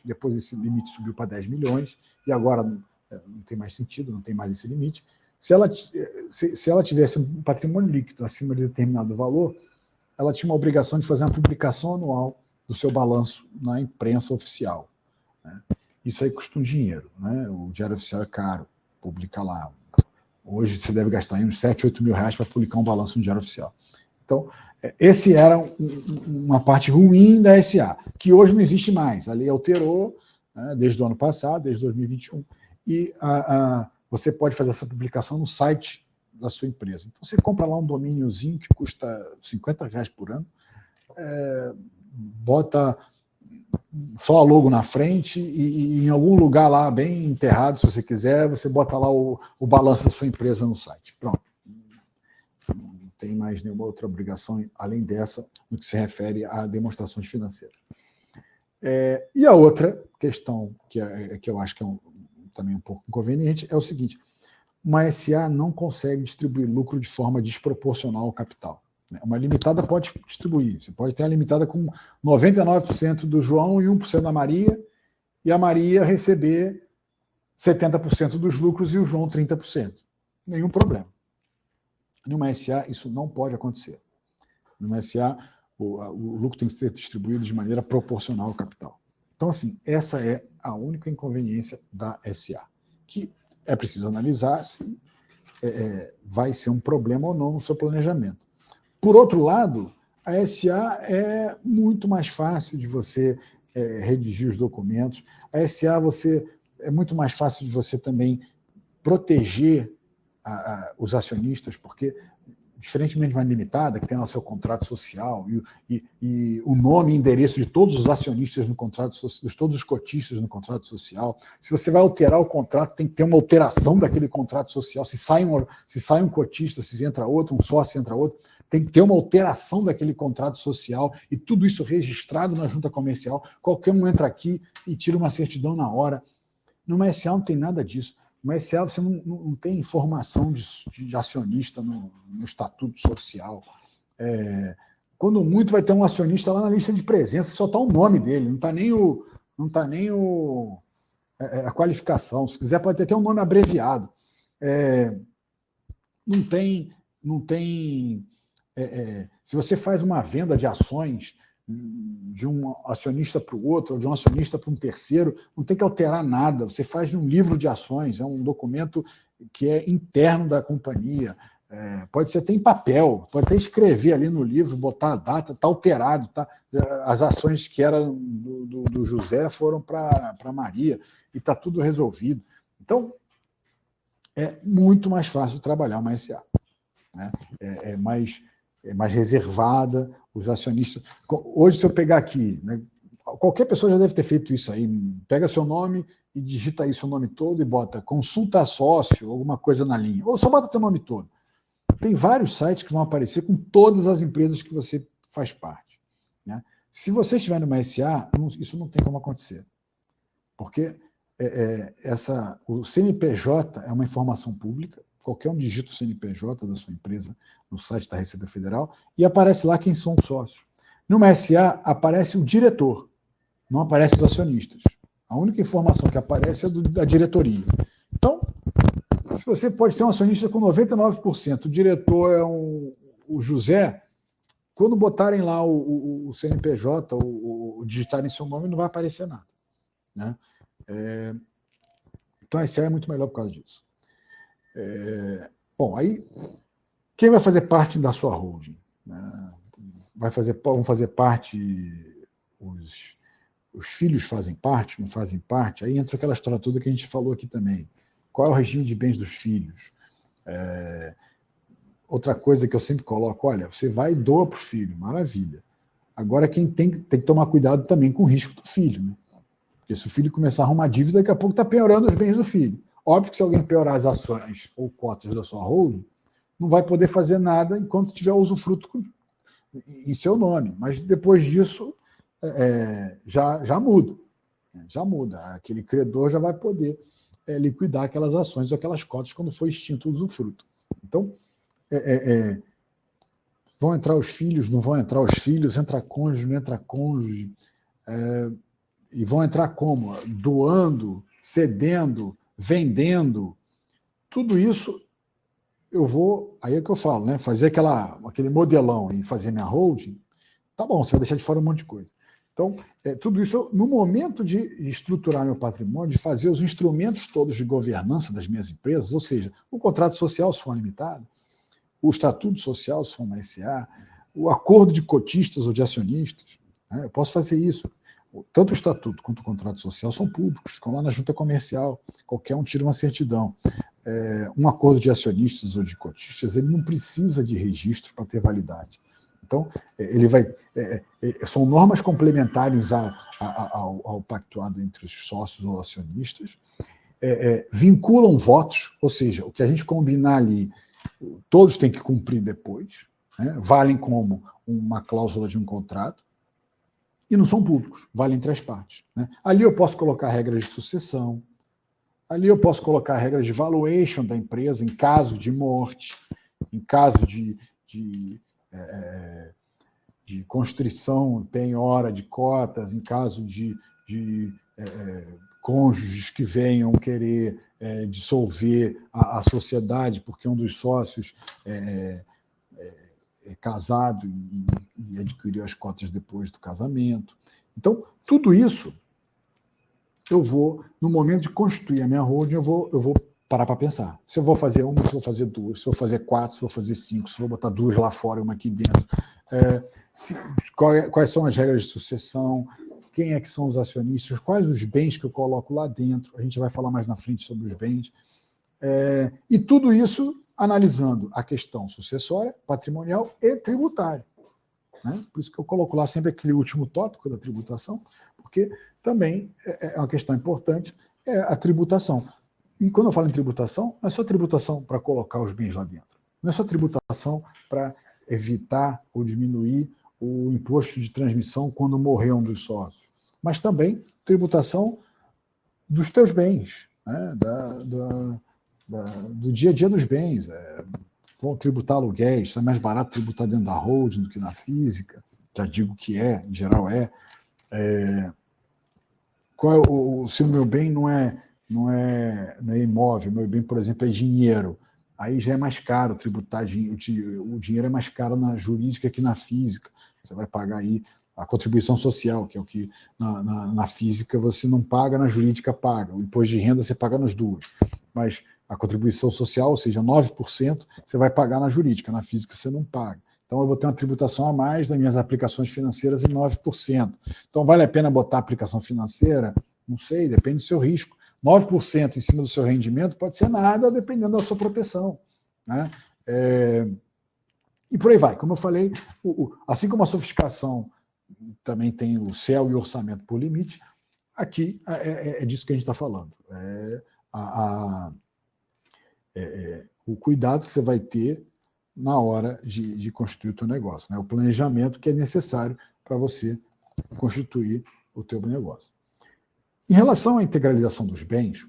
depois esse limite subiu para 10 milhões, e agora não tem mais sentido, não tem mais esse limite. Se ela tivesse um patrimônio líquido acima de determinado valor, ela tinha uma obrigação de fazer uma publicação anual do seu balanço na imprensa oficial. Né? Isso aí custa um dinheiro. Né? O Diário Oficial é caro, publica lá. Hoje você deve gastar aí uns 7, 8 mil reais para publicar um balanço no Diário Oficial. Então, esse era uma parte ruim da SA, que hoje não existe mais. A lei alterou, né, desde o ano passado, desde 2021, e você pode fazer essa publicação no site da sua empresa. Então, você compra lá um domíniozinho que custa R$50 por ano, bota só a logo na frente e em algum lugar lá, bem enterrado, se você quiser, você bota lá o balanço da sua empresa no site. Pronto. Não tem mais nenhuma outra obrigação, além dessa, no que se refere a demonstrações financeiras. E a outra questão, que eu acho que é também um pouco inconveniente, é o seguinte: uma SA não consegue distribuir lucro de forma desproporcional ao capital. Uma limitada pode distribuir. Você pode ter a limitada com 99% do João e 1% da Maria, e a Maria receber 70% dos lucros e o João 30%. Nenhum problema. Numa SA, isso não pode acontecer. Numa SA, o lucro tem que ser distribuído de maneira proporcional ao capital. Então, assim, essa é a única inconveniência da SA, que é preciso analisar se vai ser um problema ou não no seu planejamento. Por outro lado, a SA é muito mais fácil de você redigir os documentos. A SA é muito mais fácil de você também proteger os acionistas, porque, diferentemente de uma limitada, que tem lá o seu contrato social e o nome e endereço de todos os acionistas no contrato social, de todos os cotistas no contrato social, se você vai alterar o contrato, tem que ter uma alteração daquele contrato social. Se sai um cotista, se entra outro, um sócio entra outro, tem que ter uma alteração daquele contrato social e tudo isso registrado na junta comercial. Qualquer um entra aqui e tira uma certidão na hora. Numa SA não tem nada disso. Numa SA você não tem informação de acionista no estatuto social. Quando muito vai ter um acionista lá na lista de presença, só está o nome dele, não está nem a qualificação. Se quiser pode ter até um nome abreviado. Não tem se você faz uma venda de ações de um acionista para o outro, ou de um acionista para um terceiro, não tem que alterar nada. Você faz um livro de ações, é um documento que é interno da companhia. Pode ser até em papel, pode até escrever ali no livro, botar a data, está alterado. Tá? As ações que eram do José foram para a Maria, e está tudo resolvido. Então, é muito mais fácil de trabalhar uma SA. Né? É mais reservada, os acionistas... Hoje, se eu pegar aqui, né, qualquer pessoa já deve ter feito isso aí, pega seu nome e digita aí seu nome todo e bota consulta sócio, alguma coisa na linha, ou só bota seu nome todo. Tem vários sites que vão aparecer com todas as empresas que você faz parte. Né? Se você estiver numa SA, isso não tem como acontecer. Porque o CNPJ é uma informação pública, qualquer um digita o CNPJ da sua empresa no site da Receita Federal e aparece lá quem são os sócios. Numa SA aparece o diretor, não aparece os acionistas. A única informação que aparece é da diretoria. Então, se você pode ser um acionista com 99%, o diretor é o José, quando botarem lá o CNPJ, ou digitarem seu nome, não vai aparecer nada. Né? Então, a SCA é muito melhor por causa disso. Bom, aí, quem vai fazer parte da sua holding? Né? Vão fazer parte, os filhos fazem parte, não fazem parte? Aí entra aquela história toda que a gente falou aqui também. Qual é o regime de bens dos filhos? Outra coisa que eu sempre coloco, olha, você vai e doa para o filho, maravilha. Agora, quem tem que tomar cuidado também com o risco do filho, né? Porque se o filho começar a arrumar dívida, daqui a pouco está piorando os bens do filho. Óbvio que se alguém piorar as ações ou cotas da sua holding, não vai poder fazer nada enquanto tiver usufruto em seu nome. Mas depois disso, já muda. Já muda. Aquele credor já vai poder liquidar aquelas ações ou aquelas cotas quando for extinto o usufruto. Então, vão entrar os filhos, não vão entrar os filhos, entra cônjuge, não entra cônjuge, e vão entrar como? Doando, cedendo, vendendo. Tudo isso eu vou, aí é que eu falo, né? Fazer aquele modelão e fazer minha holding, tá bom, você vai deixar de fora um monte de coisa. Então, tudo isso, no momento de estruturar meu patrimônio, de fazer os instrumentos todos de governança das minhas empresas, ou seja, o contrato social, se for limitado, o estatuto social, se for uma SA, o acordo de cotistas ou de acionistas, né? Eu posso fazer isso. Tanto o estatuto quanto o contrato social são públicos, ficam lá na junta comercial, qualquer um tira uma certidão. Um acordo de acionistas ou de cotistas, ele não precisa de registro para ter validade. Então, são normas complementares ao pactuado entre os sócios ou acionistas, vinculam votos, ou seja, o que a gente combinar ali, todos têm que cumprir depois, né? Valem como uma cláusula de um contrato, e não são públicos, valem entre as partes. Né? Ali eu posso colocar regras de sucessão, ali eu posso colocar regras de valuation da empresa em caso de morte, em caso de constrição, penhora de cotas, em caso de cônjuges que venham querer dissolver a sociedade porque um dos sócios é casado e adquiriu as cotas depois do casamento. Então, tudo isso eu vou, no momento de constituir a minha holding, eu vou parar para pensar. Se eu vou fazer uma, se eu vou fazer duas, se eu vou fazer 4, se eu vou fazer 5, se eu vou botar 2 lá fora e uma aqui dentro. Quais são as regras de sucessão, quem é que são os acionistas, quais os bens que eu coloco lá dentro. A gente vai falar mais na frente sobre os bens. E tudo isso analisando a questão sucessória, patrimonial e tributária. Né? Por isso que eu coloco lá sempre aquele último tópico da tributação, porque também é uma questão importante, a tributação. E quando eu falo em tributação, não é só tributação para colocar os bens lá dentro. Não é só tributação para evitar ou diminuir o imposto de transmissão quando morrer um dos sócios, mas também tributação dos teus bens, né? Do dia a dia dos bens. Vão tributar aluguéis, é mais barato tributar dentro da holding do que na física, já digo que em geral se o meu bem não é imóvel, meu bem, por exemplo, é dinheiro, aí já é mais caro tributar, o dinheiro é mais caro na jurídica que na física, você vai pagar aí a contribuição social, que é o que na física você não paga, na jurídica paga, o imposto de renda você paga nas duas, mas a contribuição social, ou seja, 9%, você vai pagar na jurídica, na física você não paga. Então eu vou ter uma tributação a mais das minhas aplicações financeiras em 9%. Então vale a pena botar aplicação financeira? Não sei, depende do seu risco. 9% em cima do seu rendimento pode ser nada, dependendo da sua proteção. Né? E por aí vai. Como eu falei, assim como a sofisticação também tem o céu e o orçamento por limite, aqui é disso que a gente está falando. O cuidado que você vai ter na hora de constituir o teu negócio, né? O planejamento que é necessário para você constituir o teu negócio. Em relação à integralização dos bens,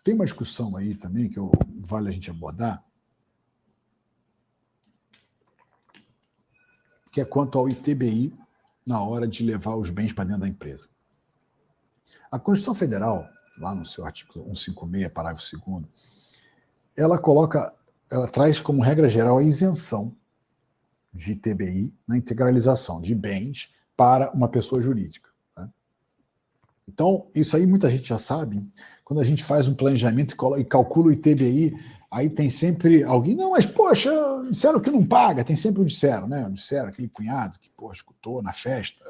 tem uma discussão aí também que vale a gente abordar, que é quanto ao ITBI na hora de levar os bens para dentro da empresa. A Constituição Federal, lá no seu artigo 156, parágrafo 2º, ela traz como regra geral a isenção de ITBI na integralização de bens para uma pessoa jurídica. Tá? Então, isso aí muita gente já sabe. Quando a gente faz um planejamento e calcula o ITBI, aí tem sempre alguém, não, mas, poxa, disseram que não paga, tem sempre o disseram, né? O disseram, aquele cunhado que, pô, escutou na festa,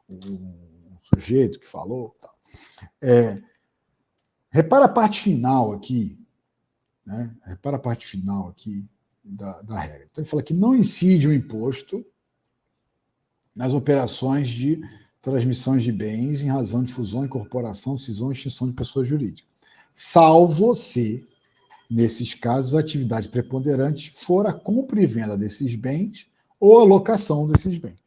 o sujeito que falou. Tal. Repara a parte final aqui, né? Repara a parte final aqui da regra. Então, ele fala que não incide o imposto nas operações de transmissões de bens em razão de fusão, incorporação, cisão e extinção de pessoa jurídica, salvo se, nesses casos, a atividade preponderante for a compra e venda desses bens ou a locação desses bens.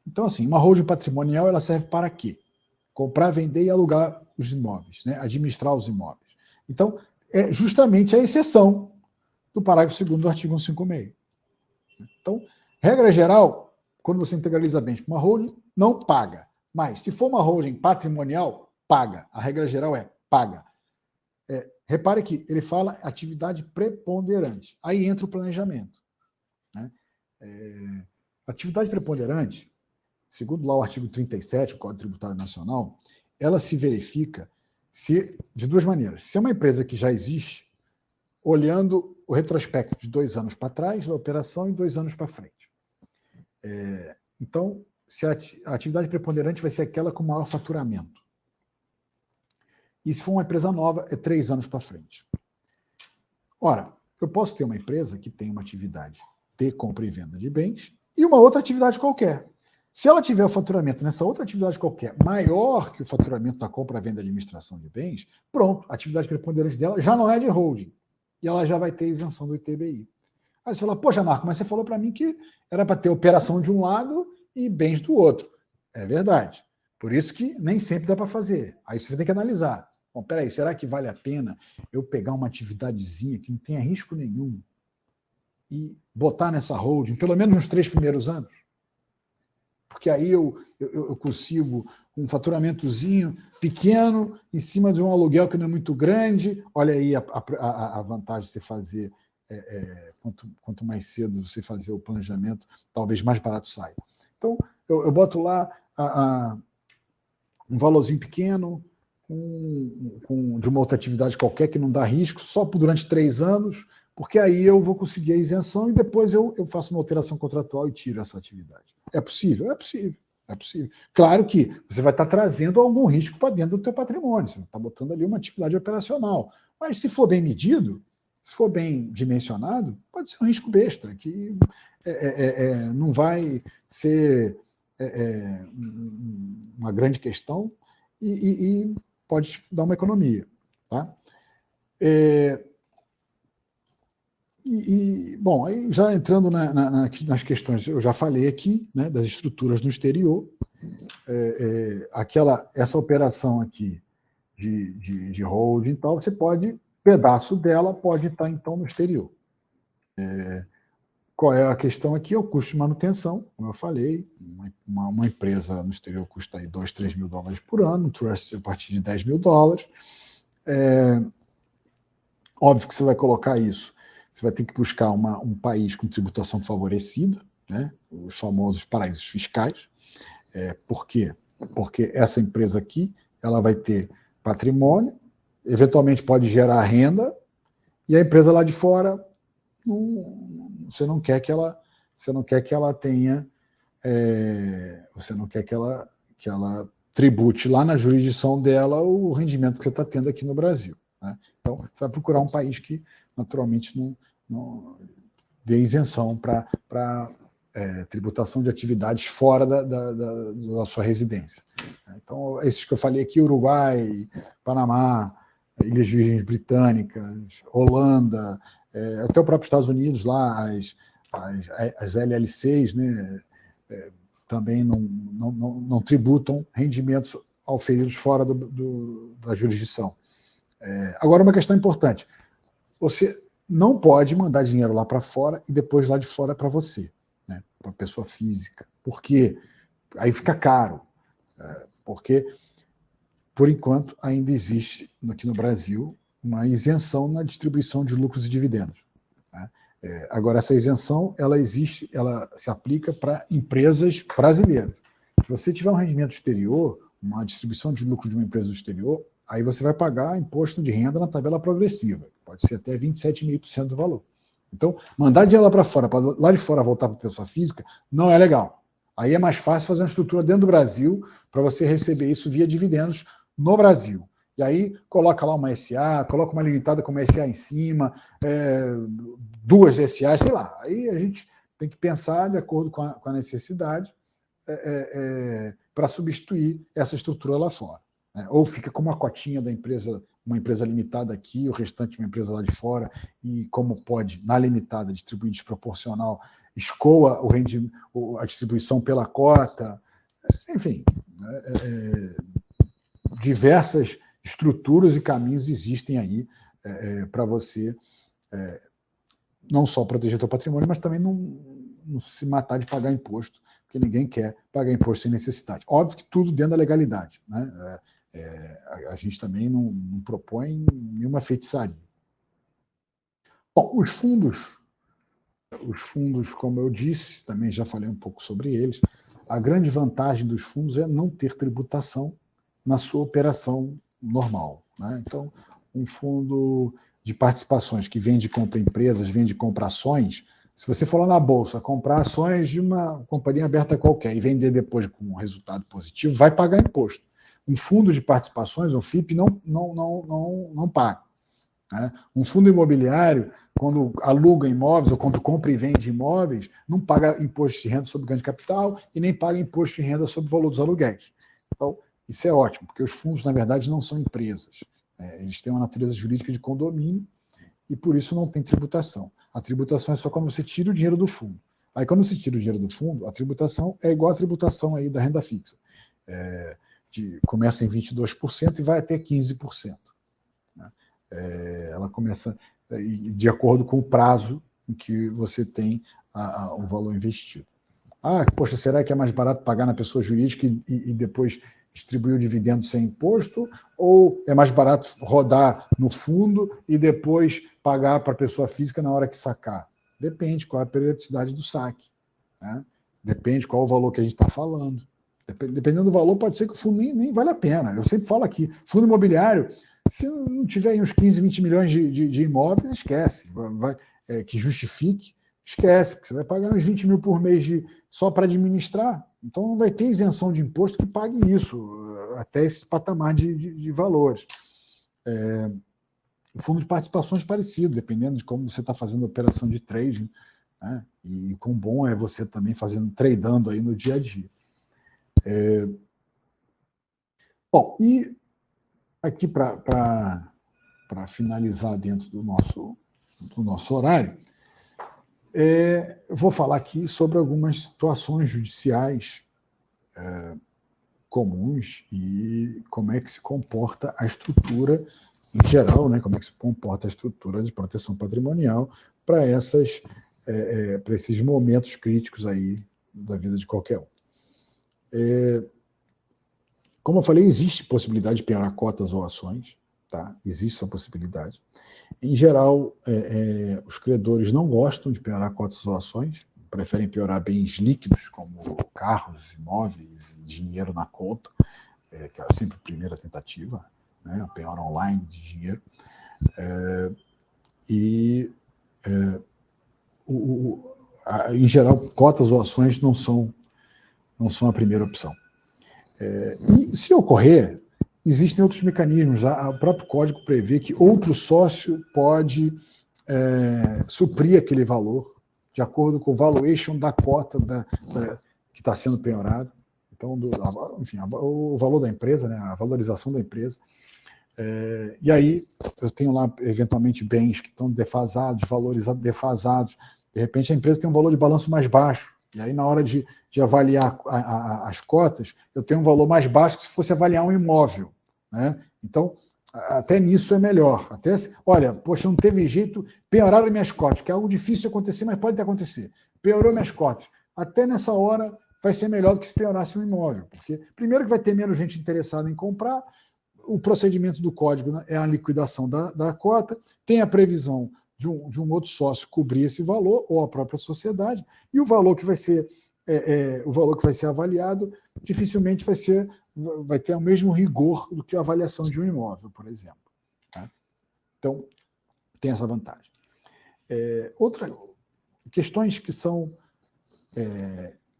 Então, assim, uma holding patrimonial ela serve para quê? Comprar, vender e alugar os imóveis, né? Administrar os imóveis. Então, é justamente a exceção do parágrafo 2º do artigo 156. Então, regra geral, quando você integraliza bens para uma holding, não paga. Mas, se for uma holding patrimonial, paga. A regra geral é paga. Repare que ele fala atividade preponderante. Aí entra o planejamento. Né? Atividade preponderante, segundo lá o artigo 37 do Código Tributário Nacional, ela se verifica de duas maneiras. Se é uma empresa que já existe, olhando o retrospecto de 2 anos para trás da operação e 2 anos para frente. Então, se a atividade preponderante vai ser aquela com maior faturamento. E se for uma empresa nova, é 3 anos para frente. Ora, eu posso ter uma empresa que tem uma atividade de compra e venda de bens e uma outra atividade qualquer. Se ela tiver o faturamento nessa outra atividade qualquer maior que o faturamento da compra, venda e administração de bens, pronto, a atividade preponderante dela já não é de holding. E ela já vai ter isenção do ITBI. Aí você fala, poxa, Marco, mas você falou para mim que era para ter operação de um lado e bens do outro. É verdade. Por isso que nem sempre dá para fazer. Aí você tem que analisar. Bom, peraí, será que vale a pena eu pegar uma atividadezinha que não tenha risco nenhum e botar nessa holding, pelo menos nos 3 primeiros anos? Porque aí eu consigo um faturamentozinho pequeno em cima de um aluguel que não é muito grande. Olha aí a vantagem de você fazer, quanto mais cedo você fazer o planejamento, talvez mais barato saia. Então, eu boto lá um valorzinho pequeno, de uma outra atividade qualquer que não dá risco, só durante 3 anos, porque aí eu vou conseguir a isenção e depois eu faço uma alteração contratual e tiro essa atividade. É possível? É possível. É possível. Claro que você vai estar trazendo algum risco para dentro do teu patrimônio, você está botando ali uma atividade operacional. Mas se for bem medido, se for bem dimensionado, pode ser um risco besta, que não vai ser uma grande questão e pode dar uma economia. Tá? Bom, aí já entrando nas questões, eu já falei aqui, né, das estruturas no exterior, essa operação aqui de holding e tal, pedaço dela pode estar, então, no exterior. Qual é a questão aqui? É o custo de manutenção, como eu falei, uma empresa no exterior custa aí $2, $3 mil por ano, um trust a partir de $10 mil. Óbvio que você vai colocar isso, você vai ter que buscar um país com tributação favorecida, né? Os famosos paraísos fiscais. Por quê? Porque essa empresa aqui ela vai ter patrimônio, eventualmente pode gerar renda, e a empresa lá de fora você não quer que ela tenha, você não quer que ela tribute lá na jurisdição dela o rendimento que você está tendo aqui no Brasil. Né? Então, você vai procurar um país que, naturalmente, não dê isenção para tributação de atividades fora da sua residência. Então, esses que eu falei aqui, Uruguai, Panamá, Ilhas Virgens Britânicas, Holanda, até o próprio Estados Unidos, lá, as LLCs, né, também não tributam rendimentos auferidos fora da jurisdição. Agora, uma questão importante. Você não pode mandar dinheiro lá para fora e depois lá de fora para você, né, para a pessoa física. Por quê? Aí fica caro. Porque, por enquanto, ainda existe aqui no Brasil uma isenção na distribuição de lucros e dividendos. Né? Agora, essa isenção, ela existe, ela se aplica para empresas brasileiras. Se você tiver um rendimento exterior, uma distribuição de lucro de uma empresa do exterior, aí você vai pagar imposto de renda na tabela progressiva, pode ser até 27,5% do valor. Então, mandar dinheiro lá para fora, para lá de fora voltar para a pessoa física, não é legal. Aí é mais fácil fazer uma estrutura dentro do Brasil para você receber isso via dividendos no Brasil. E aí coloca lá uma SA, coloca uma limitada com uma SA em cima, 2 SAs, sei lá. Aí a gente tem que pensar de acordo com a necessidade para substituir essa estrutura lá fora. Ou fica como uma cotinha da empresa, uma empresa limitada aqui, o restante uma empresa lá de fora, e como pode, na limitada, distribuir desproporcional, escoa a distribuição pela cota, enfim, diversas estruturas e caminhos existem aí para você não só proteger seu patrimônio, mas também não se matar de pagar imposto, porque ninguém quer pagar imposto sem necessidade. Óbvio que tudo dentro da legalidade, né? A gente também não propõe nenhuma feitiçaria. Bom, os fundos, como eu disse, também já falei um pouco sobre eles, a grande vantagem dos fundos é não ter tributação na sua operação normal, né? Então, um fundo de participações que vende e compra empresas, vende e compra ações, se você for lá na Bolsa comprar ações de uma companhia aberta qualquer e vender depois com um resultado positivo, vai pagar imposto. Um fundo de participações, um FIP, não paga. Né? Um fundo imobiliário, quando aluga imóveis ou quando compra e vende imóveis, não paga imposto de renda sobre ganho de capital e nem paga imposto de renda sobre o valor dos aluguéis. Então, isso é ótimo, porque os fundos, na verdade, não são empresas. Eles têm uma natureza jurídica de condomínio e, por isso, não tem tributação. A tributação é só quando você tira o dinheiro do fundo. Aí, quando você tira o dinheiro do fundo, a tributação é igual à tributação aí da renda fixa. Começa em 22% e vai até 15%. Né? Ela começa de acordo com o prazo em que você tem o valor investido. Poxa, será que é mais barato pagar na pessoa jurídica e depois distribuir o dividendo sem imposto? Ou é mais barato rodar no fundo e depois pagar para a pessoa física na hora que sacar? Depende qual é a periodicidade do saque. Né? Depende qual é o valor que a gente está falando. Dependendo do valor, pode ser que o fundo nem vale a pena. Eu sempre falo aqui, fundo imobiliário, se não tiver aí uns 15, 20 milhões de imóveis, esquece. Que justifique, esquece, porque você vai pagar uns 20 mil por mês só para administrar. Então não vai ter isenção de imposto que pague isso, até esse patamar de valores. O fundo de participações parecido, dependendo de como você está fazendo a operação de trading, né? E quão bom é você também tradando aí no dia a dia. Bom, e aqui para finalizar dentro do nosso horário, eu vou falar aqui sobre algumas situações judiciais comuns e como é que se comporta a estrutura em geral, né? Como é que se comporta a estrutura de proteção patrimonial para esses momentos críticos aí da vida de qualquer um. Como eu falei, existe possibilidade de penhorar cotas ou ações, tá? Existe essa possibilidade. Em geral, os credores não gostam de penhorar cotas ou ações, preferem penhorar bens líquidos, como carros, imóveis, dinheiro na conta, que é sempre a primeira tentativa, né? A penhora online de dinheiro. Em geral, cotas ou ações não são a primeira opção. E, se ocorrer, existem outros mecanismos. O próprio código prevê que outro sócio pode suprir aquele valor de acordo com o valuation da cota que está sendo penhorada. Então, enfim, o valor da empresa, né, a valorização da empresa. E aí, eu tenho lá, eventualmente, bens que estão defasados, valorizados, defasados. De repente, a empresa tem um valor de balanço mais baixo. E aí, na hora de avaliar as cotas, eu tenho um valor mais baixo que se fosse avaliar um imóvel. Né? Então, até nisso é melhor. Olha, poxa, não teve jeito, penhoraram minhas cotas, que é algo difícil de acontecer, mas pode acontecer. Penhorou minhas cotas. Até nessa hora vai ser melhor do que se penhorasse um imóvel. Porque, primeiro, que vai ter menos gente interessada em comprar, o procedimento do código, né, é a liquidação da cota, tem a previsão de um outro sócio cobrir esse valor, ou a própria sociedade, e o valor que vai ser avaliado dificilmente vai ter o mesmo rigor do que a avaliação de um imóvel, por exemplo. Tá? Então, tem essa vantagem. Questões que são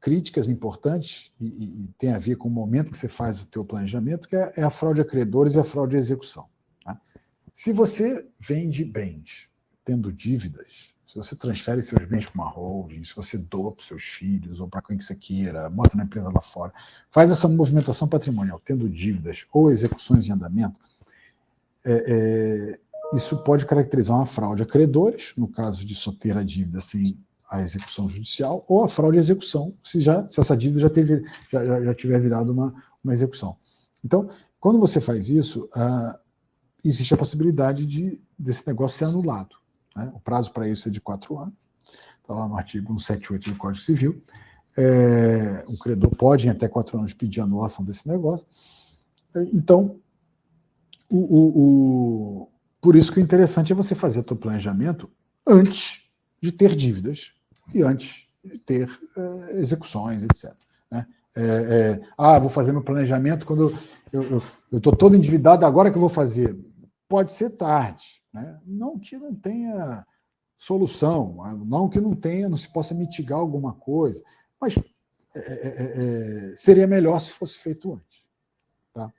críticas importantes e tem a ver com o momento que você faz o teu planejamento, que é a fraude a credores e a fraude à execução. Tá? Se você vende bens tendo dívidas, se você transfere seus bens para uma holding, se você doa para os seus filhos ou para quem que você queira, bota na empresa lá fora, faz essa movimentação patrimonial tendo dívidas ou execuções em andamento, isso pode caracterizar uma fraude a credores, no caso de só ter a dívida sem a execução judicial, ou a fraude à execução, se essa dívida já tiver virado uma execução. Então, quando você faz isso, existe a possibilidade desse negócio ser anulado. Né? O prazo para isso é de 4 anos, está lá no artigo 178 do Código Civil. O credor pode, em até 4 anos, pedir anulação desse negócio. Então, por isso que o interessante é você fazer o seu planejamento antes de ter dívidas e antes de ter execuções, etc. Né? Vou fazer meu planejamento quando eu estou todo endividado, agora que eu vou fazer. Pode ser tarde. Né? Não que não tenha solução, não que não se possa mitigar alguma coisa, mas seria melhor se fosse feito antes. Tá?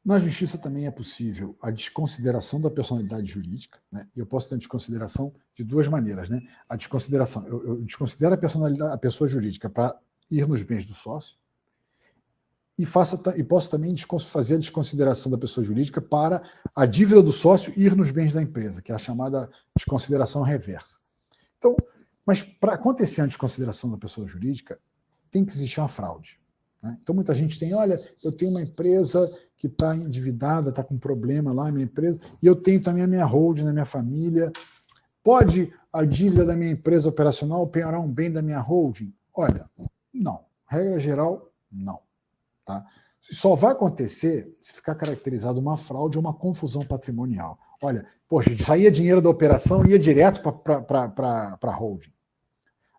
Na justiça também é possível a desconsideração da personalidade jurídica, né? E eu posso ter desconsideração de 2 maneiras. Né? A desconsideração, eu desconsidero a pessoa jurídica para ir nos bens do sócio, e posso também fazer a desconsideração da pessoa jurídica para a dívida do sócio ir nos bens da empresa, que é a chamada desconsideração reversa. Então, mas para acontecer a desconsideração da pessoa jurídica, tem que existir uma fraude. Né? Então, muita gente tem, olha, eu tenho uma empresa que está endividada, está com problema lá, minha empresa, e eu tenho também a minha holding na minha família. Pode a dívida da minha empresa operacional penhorar um bem da minha holding? Olha, não. Regra geral, não. Tá? Só vai acontecer se ficar caracterizado uma fraude ou uma confusão patrimonial. Olha, poxa, saía dinheiro da operação e ia direto para a holding.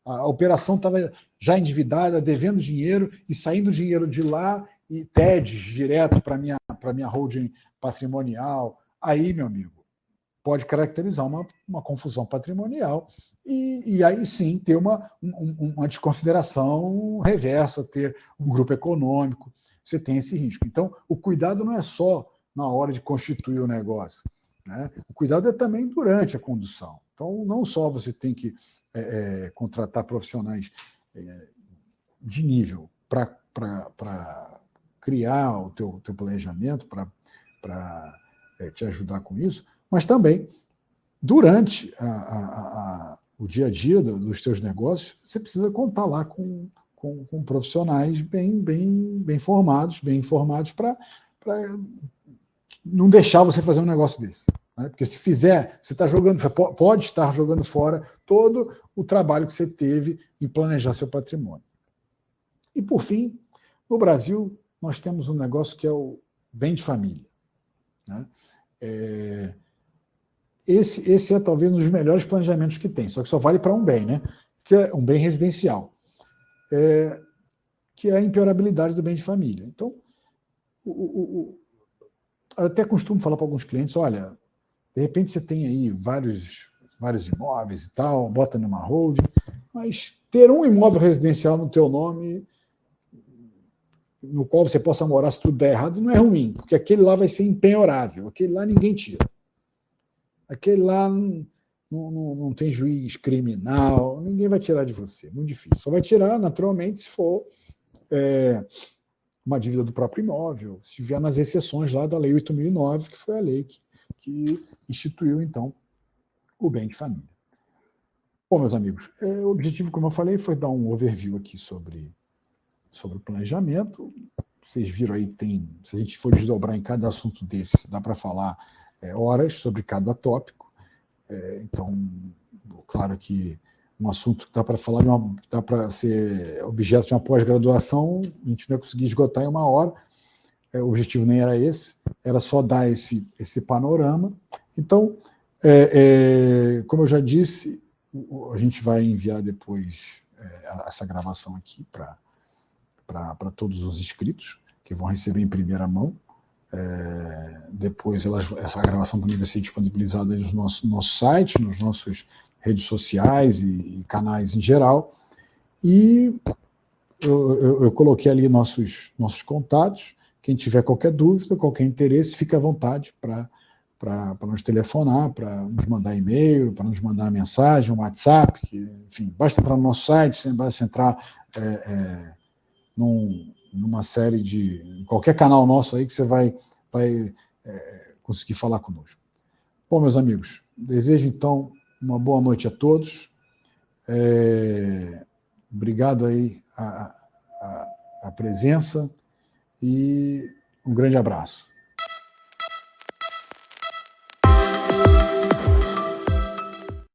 A operação estava já endividada, devendo dinheiro e saindo dinheiro de lá e TEDs direto para a minha holding patrimonial. Aí, meu amigo, pode caracterizar uma confusão patrimonial e aí sim ter uma desconsideração reversa, ter um grupo econômico. Você tem esse risco. Então, o cuidado não é só na hora de constituir o negócio. Né? O cuidado é também durante a condução. Então, não só você tem que contratar profissionais de nível para criar o teu planejamento, para te ajudar com isso, mas também, durante o dia a dia dos teus negócios, você precisa contar lá com profissionais bem formados, bem informados, para não deixar você fazer um negócio desse. Né? Porque se fizer, você pode estar jogando fora todo o trabalho que você teve em planejar seu patrimônio. E, por fim, no Brasil, nós temos um negócio que é o bem de família. Né? Esse é talvez um dos melhores planejamentos que tem, só que só vale para um bem, né? Que é um bem residencial. Que é a impenhorabilidade do bem de família. Então, eu até costumo falar para alguns clientes, olha, de repente você tem aí vários imóveis e tal, bota numa holding, mas ter um imóvel residencial no teu nome, no qual você possa morar se tudo der errado, não é ruim, porque aquele lá vai ser impenhorável, aquele lá ninguém tira. Aquele lá não tem juiz criminal, ninguém vai tirar de você, muito difícil. Só vai tirar, naturalmente, se for uma dívida do próprio imóvel, se estiver nas exceções lá da Lei 8.009, que foi a lei que instituiu, então, o bem de família. Bom, meus amigos, o objetivo, como eu falei, foi dar um overview aqui sobre o planejamento. Vocês viram aí, se a gente for desdobrar em cada assunto desse, dá para falar horas sobre cada tópico. Então, claro que um assunto que dá para falar, dá para ser objeto de uma pós-graduação, a gente não vai conseguir esgotar em 1 hora, o objetivo nem era esse, era só dar esse panorama. Então, como eu já disse, a gente vai enviar depois essa gravação aqui para todos os inscritos, que vão receber em primeira mão. Depois essa gravação também vai ser disponibilizada no nosso site, nos nossos redes sociais e canais em geral. E eu coloquei ali nossos contatos. Quem tiver qualquer dúvida, qualquer interesse, fique à vontade para nos telefonar, para nos mandar e-mail, para nos mandar mensagem, um WhatsApp, enfim, basta entrar no nosso site, basta entrar numa série em qualquer canal nosso aí que você vai conseguir falar conosco. Bom, meus amigos, desejo então uma boa noite a todos. Obrigado aí a presença e um grande abraço.